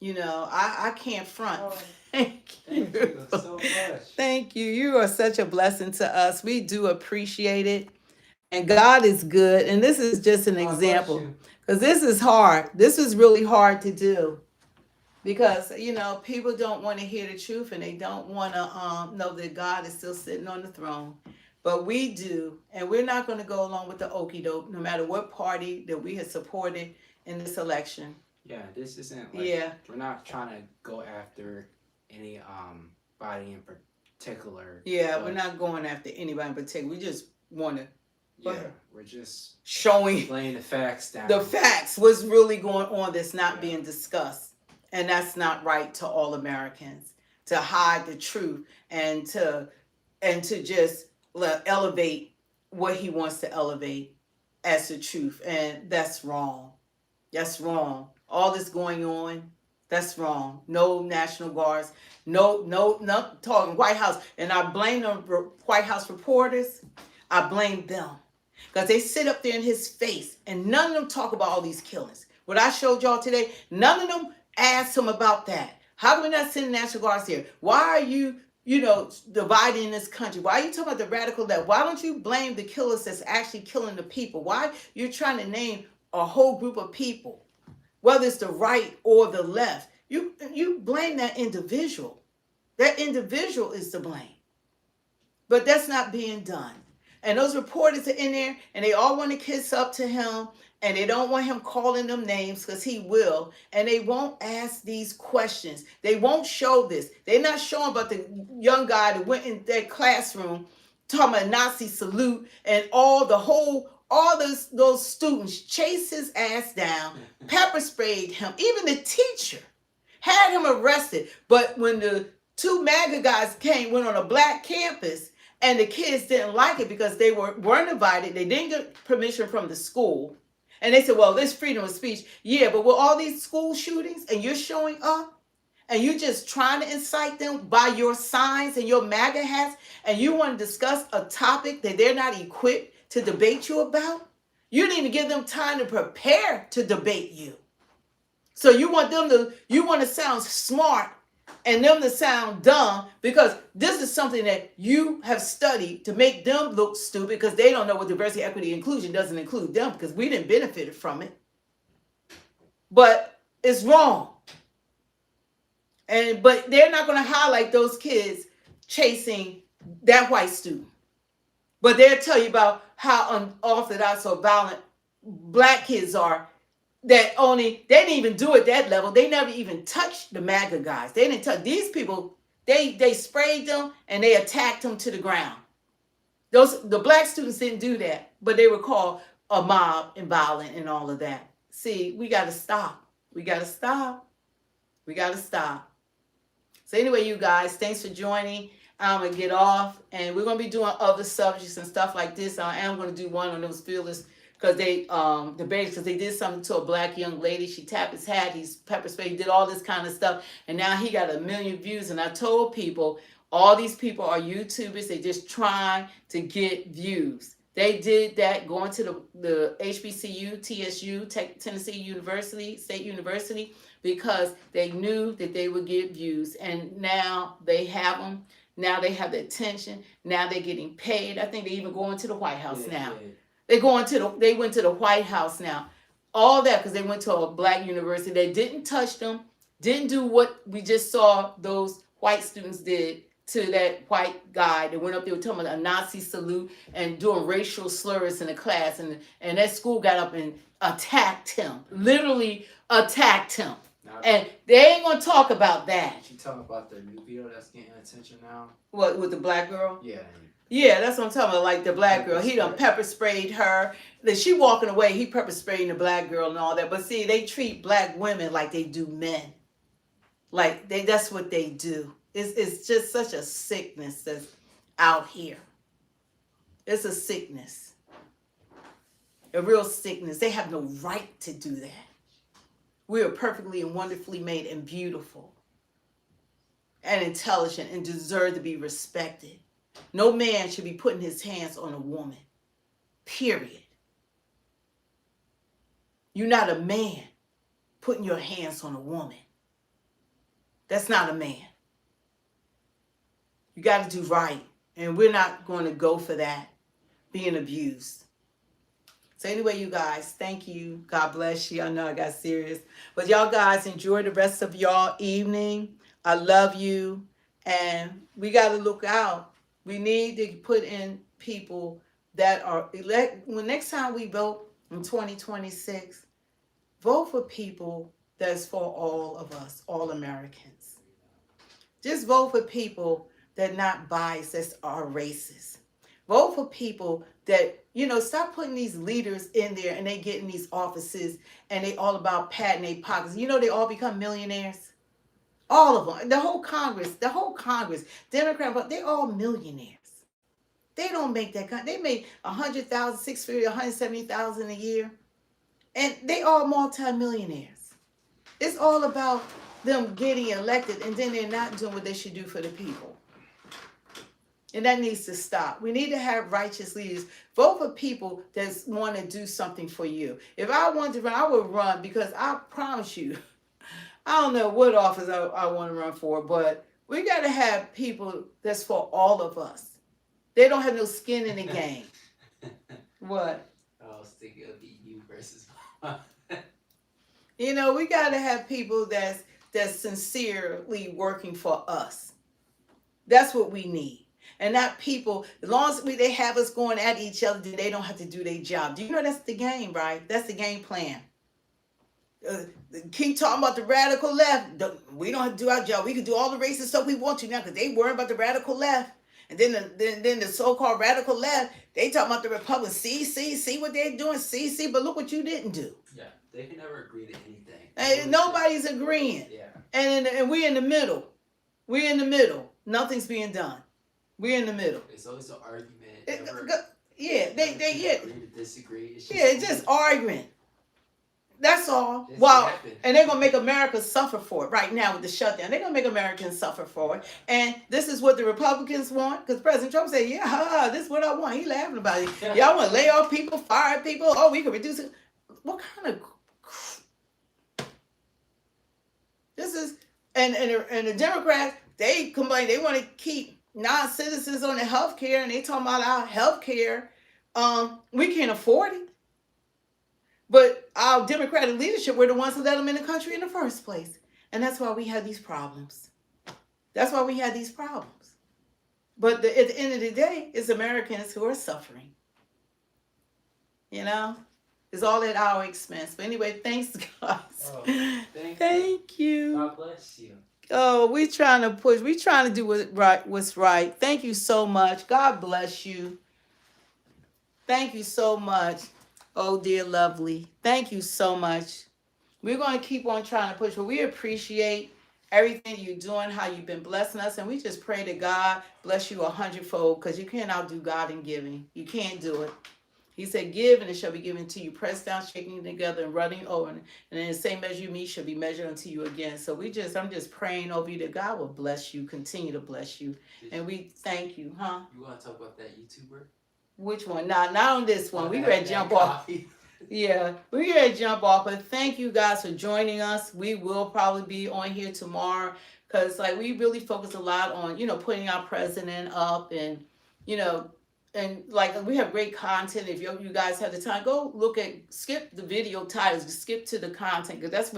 I can't front. Oh, thank you so much. Thank you. You are such a blessing to us. We do appreciate it. And God is good. And this is just an example because this is hard. This is really hard to do. Because, people don't want to hear the truth and they don't want to know that God is still sitting on the throne. But we do. And we're not going to go along with the okie doke, no matter what party that we have supported in this election. Yeah, this isn't we're not trying to go after any body in particular. Yeah, we're not going after anybody in particular. We just want to. We're just laying the facts down. The facts, what's really going on that's not being discussed. And that's not right to all Americans, to hide the truth and to just elevate what he wants to elevate as the truth. And that's wrong. That's wrong. All this going on, that's wrong. No National Guards, no talking White House. And I blame the White House reporters. I blame them because they sit up there in his face and none of them talk about all these killings. What I showed y'all today, none of them asked him about that. How come we're not sending National Guards here? Why are you, dividing this country? Why are you talking about the radical left? Why don't you blame the killers that's actually killing the people? Why you're trying to name a whole group of people, whether it's the right or the left? You blame that individual. That individual is to blame. But that's not being done. And those reporters are in there and they all want to kiss up to him. And they don't want him calling them names because he will. And they won't ask these questions. They won't show this. They're not showing about the young guy that went in their classroom talking about Nazi salute and all those students chased his ass down, pepper sprayed him. Even the teacher had him arrested. But when the two MAGA guys went on a black campus and the kids didn't like it because they weren't invited. They didn't get permission from the school. And they said, well, there's freedom of speech. Yeah, but with all these school shootings and you're showing up and you're just trying to incite them by your signs and your MAGA hats and you want to discuss a topic that they're not equipped to debate you about, you didn't even give them time to prepare to debate you. So you want to sound smart and them to sound dumb, because this is something that you have studied to make them look stupid, because they don't know what diversity, equity, inclusion doesn't include them, because we didn't benefit from it. But it's wrong. But they're not going to highlight those kids chasing that white student. But they'll tell you about how unorthodox or violent black kids are, that they didn't even do it that level. They never even touched the MAGA guys. They didn't touch these people. They sprayed them and they attacked them to the ground. The black students didn't do that, but they were called a mob and violent and all of that. See, we got to stop. We got to stop. We got to stop. So anyway, you guys, thanks for joining. I'm going to get off, and we're going to be doing other subjects and stuff like this. I am going to do one on those feelers, because they debated, because they did something to a black young lady. She tapped his hat, he's pepper sprayed, he did all this kind of stuff, and now he got 1 million views. And I told people, all these people are YouTubers. They just trying to get views. They did that going to the HBCU, TSU, Tennessee University, State University, because they knew that they would get views. And now they have them. Now they have the attention. Now they're getting paid. I think they even going to the White House now. They went to the White House now. All that because they went to a black university. They didn't touch them, didn't do what we just saw those white students did to that white guy that went up there talking about a Nazi salute and doing racial slurs in the class. And that school got up and attacked him, literally attacked him. And they ain't going to talk about that. You talking about the new video that's getting attention now? What, with the black girl? Yeah. Yeah, that's what I'm talking about. Like the black girl, he done pepper sprayed her. Then she walking away, he pepper spraying the black girl and all that. But see, they treat black women like they do men. Like that's what they do. It's just such a sickness that's out here. It's a sickness. A real sickness. They have no right to do that. We are perfectly and wonderfully made and beautiful and intelligent and deserve to be respected. No man should be putting his hands on a woman. Period. You're not a man putting your hands on a woman. That's not a man. You got to do right. And we're not going to go for that, being abused. So anyway, you guys, thank you. God bless you. I know I got serious. But y'all guys, enjoy the rest of y'all evening. I love you. And we got to look out. We need to put in people that are elect. When next time we vote in 2026, vote for people that's for all of us, all Americans. Just vote for people that are not biased, that are racist. Vote for people that, stop putting these leaders in there and they get in these offices and they all about patting their pockets. They all become millionaires. All of them. The whole Congress, Democrat, they're all millionaires. They don't make that kind. They make $100,000, $650,000, $170,000 a year. And they all multimillionaires. It's all about them getting elected and then they're not doing what they should do for the people. And that needs to stop. We need to have righteous leaders. Vote for people that want to do something for you. If I wanted to run, I would run, because I promise you, I don't know what office I want to run for, but we got to have people that's for all of us. They don't have no skin in the game. What? I was thinking of you versus we got to have people that's sincerely working for us. That's what we need. And not people, as long as they have us going at each other, then they don't have to do their job. Do you know that's the game, right? That's the game plan. Keep talking about the radical left. We don't have to do our job. We can do all the racist stuff we want to now because they worry about the radical left. And then the so-called radical left, they talk about the Republicans. See what they're doing. See, but look what you didn't do. Yeah, they can never agree to anything. Nobody's agreeing. Yeah. And we're in the middle. We're in the middle. Nothing's being done. We're in the middle. It's always an argument. They agree to disagree. It's just arguing. That's all. Wow. And they're going to make America suffer for it right now with the shutdown. They're going to make Americans suffer for it. And this is what the Republicans want. Because President Trump said, this is what I want. He's laughing about it. Y'all want to lay off people, fire people. Oh, we can reduce it. What kind of... And the Democrats, they complain they want to keep non-citizens on the health care, and they talking about our health care. We can't afford it. But our Democratic leadership were the ones who let them in the country in the first place. And that's why we have these problems. That's why we have these problems. But at the end of the day, it's Americans who are suffering. You know? It's all at our expense. But anyway, thanks, guys. Oh, thank you. God bless you. Oh, we trying to push. We trying to do what's right. Thank you so much. God bless you. Thank you so much. Oh, dear lovely. Thank you so much. We're going to keep on trying to push, but we appreciate everything you're doing, how you've been blessing us, and we just pray that God bless you 100-fold, because you can't outdo God in giving. You can't do it. He said, give, and it shall be given to you, pressed down, shaking together, and running over. And in the same measure you meet shall be measured unto you again. So I'm just praying over you that God will bless you, continue to bless you. And we thank you, huh? You want to talk about that YouTuber? Which one? Not on this one. We ready to jump off. Yeah, we're ready to jump off. But thank you guys for joining us. We will probably be on here tomorrow, because we really focus a lot on, putting our president up, and, and we have great content. If you guys have the time, go skip the video titles, skip to the content, because that's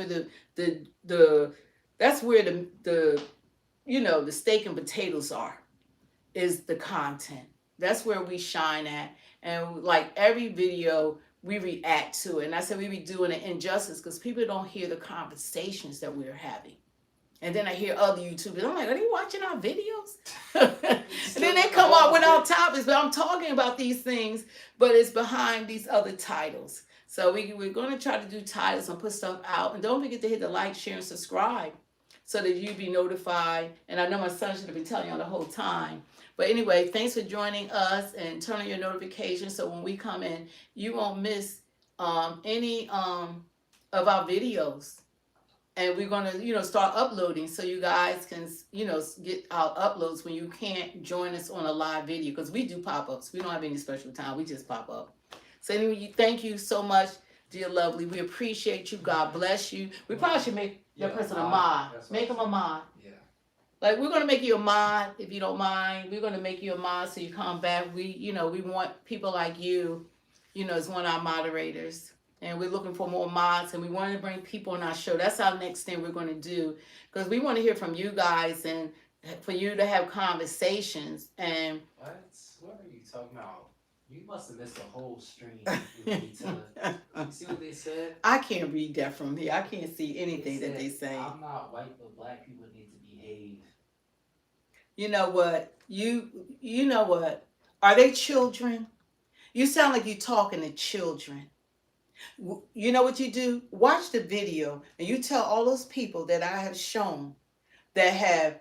where the steak and potatoes are, is the content. That's where we shine at. And every video, we react to it. And I said we be doing an injustice because people don't hear the conversations that we're having. And then I hear other YouTubers. I'm like, are they watching our videos? And then they come up with our topics. But I'm talking about these things, but it's behind these other titles. So we're going to try to do titles and put stuff out. And don't forget to hit the like, share, and subscribe so that you be notified. And I know my son should have been telling you the whole time. But anyway, thanks for joining us, and turn on your notifications so when we come in, you won't miss any of our videos. And we're going to, start uploading so you guys can, get our uploads when you can't join us on a live video, because we do pop-ups. We don't have any special time. We just pop up. So anyway, thank you so much, dear lovely. We appreciate you. God bless you. We probably should make that person a mod. Make him a mod. We're going to make you a mod, if you don't mind. We're going to make you a mod so you come back. We want people like you, as one of our moderators. And we're looking for more mods, and we want to bring people on our show. That's our next thing we're going to do, because we want to hear from you guys and for you to have conversations. And what are you talking about? You must have missed the whole stream. You see what they said? I can't read that from here. I can't see anything that they say. I'm not white, but black people need to behave. You know what? You know what? Are they children? You sound like you're talking to children. You know what you do? Watch the video, and you tell all those people that I have shown that have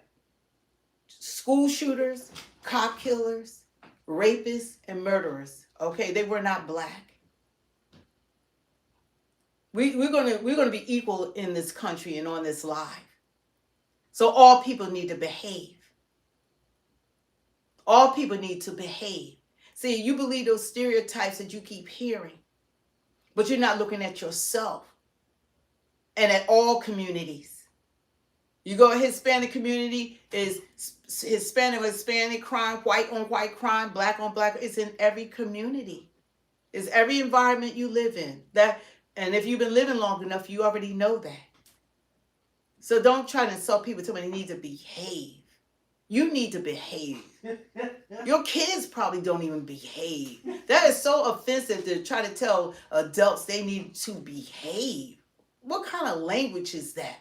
school shooters, cop killers, rapists, and murderers. Okay, they were not black. We're gonna be equal in this country and on this live. So all people need to behave. All people need to behave. See, you believe those stereotypes that you keep hearing, but you're not looking at yourself and at all communities. You go to Hispanic community, is Hispanic crime, white on white crime, black on black. It's in every community. It's every environment you live in. And if you've been living long enough, you already know that. So don't try to insult people. Tell them they need to behave. You need to behave. Your kids probably don't even behave. That is so offensive to try to tell adults they need to behave. What kind of language is that?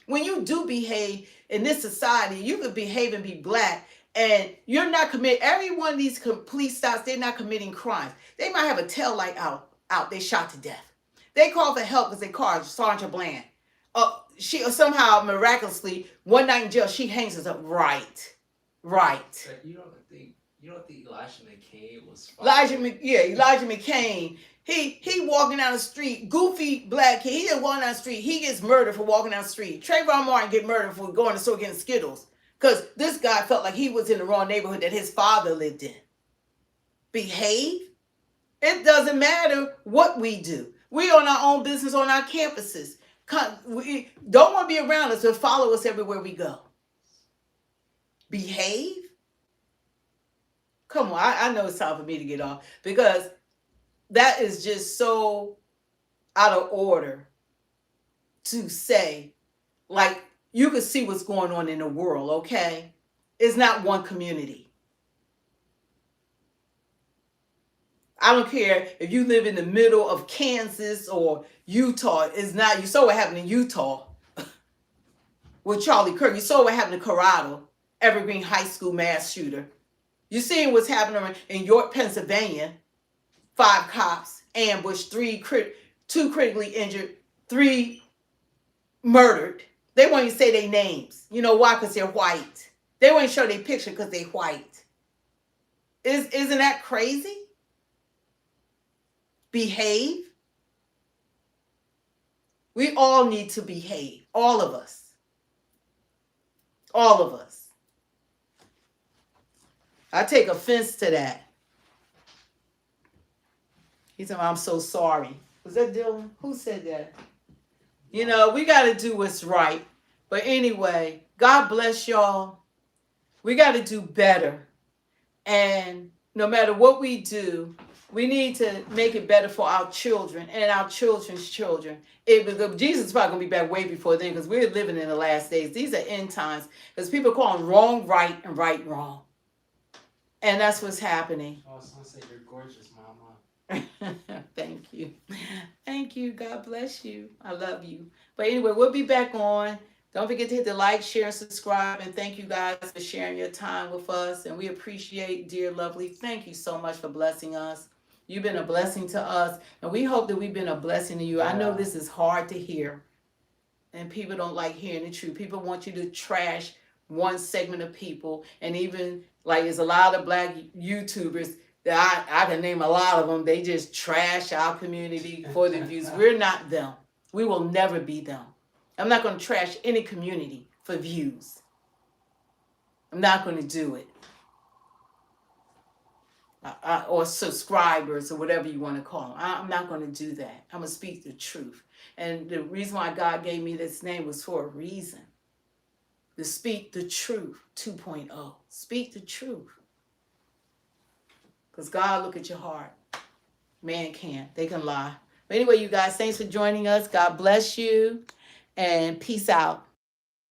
When you do behave in this society, you could behave and be black, and you're not committing. Every one of these police stops, they're not committing crimes. They might have a tail light out. They shot to death. They call for help because they called Sergeant Bland. She somehow miraculously one night in jail, she hangs herself. Right. But you don't think Elijah McCain was fine? Elijah McCain. He walking down the street, goofy black kid. He didn't walk down the street. He gets murdered for walking down the street. Trayvon Martin get murdered for going to the store getting Skittles, because this guy felt like he was in the wrong neighborhood that his father lived in. Behave. It doesn't matter what we do. We own our own business on our campuses. We don't want to be around us, but follow us everywhere we go. Behave? Come on, I know it's time for me to get off because that is just so out of order to say. Like, you can see what's going on in the world, okay? It's not one community. I don't care if you live in the middle of Kansas or Utah. It's not. You saw what happened in Utah with Charlie Kirk. You saw what happened in Colorado, Evergreen High School mass shooter. You seeing what's happening in York, Pennsylvania. 5 cops ambushed, 2 critically injured, 3 murdered. They won't even say their names. You know why? Because they're white. They won't show their picture because they're white. Isn't that crazy? Behave. We all need to behave. All of us. All of us. I take offense to that. He said, I'm so sorry. Was that Dylan? Who said that? You know, we got to do what's right. But anyway, God bless y'all. We got to do better. And no matter what we do, we need to make it better for our children and our children's children. Jesus is probably going to be back way before then because we're living in the last days. These are end times because people call wrong right and right wrong. And that's what's happening. I was going to say, you're gorgeous, Mama. Thank you. Thank you. God bless you. I love you. But anyway, we'll be back on. Don't forget to hit the like, share, and subscribe. And thank you guys for sharing your time with us. And we appreciate, dear lovely. Thank you so much for blessing us. You've been a blessing to us. And we hope that we've been a blessing to you. I know this is hard to hear. And people don't like hearing the truth. People want you to trash one segment of people. And even like there's a lot of black YouTubers that I can name a lot of them. They just trash our community for the views. We're not them. We will never be them. I'm not going to trash any community for views. I'm not going to do it. Or subscribers or whatever you want to call them. I'm not going to do that. I'm going to speak the truth. And the reason why God gave me this name was for a reason. To speak the truth 2.0. Speak the truth. Because God look at your heart. Man can't. They can lie. But anyway, you guys, thanks for joining us. God bless you. And peace out.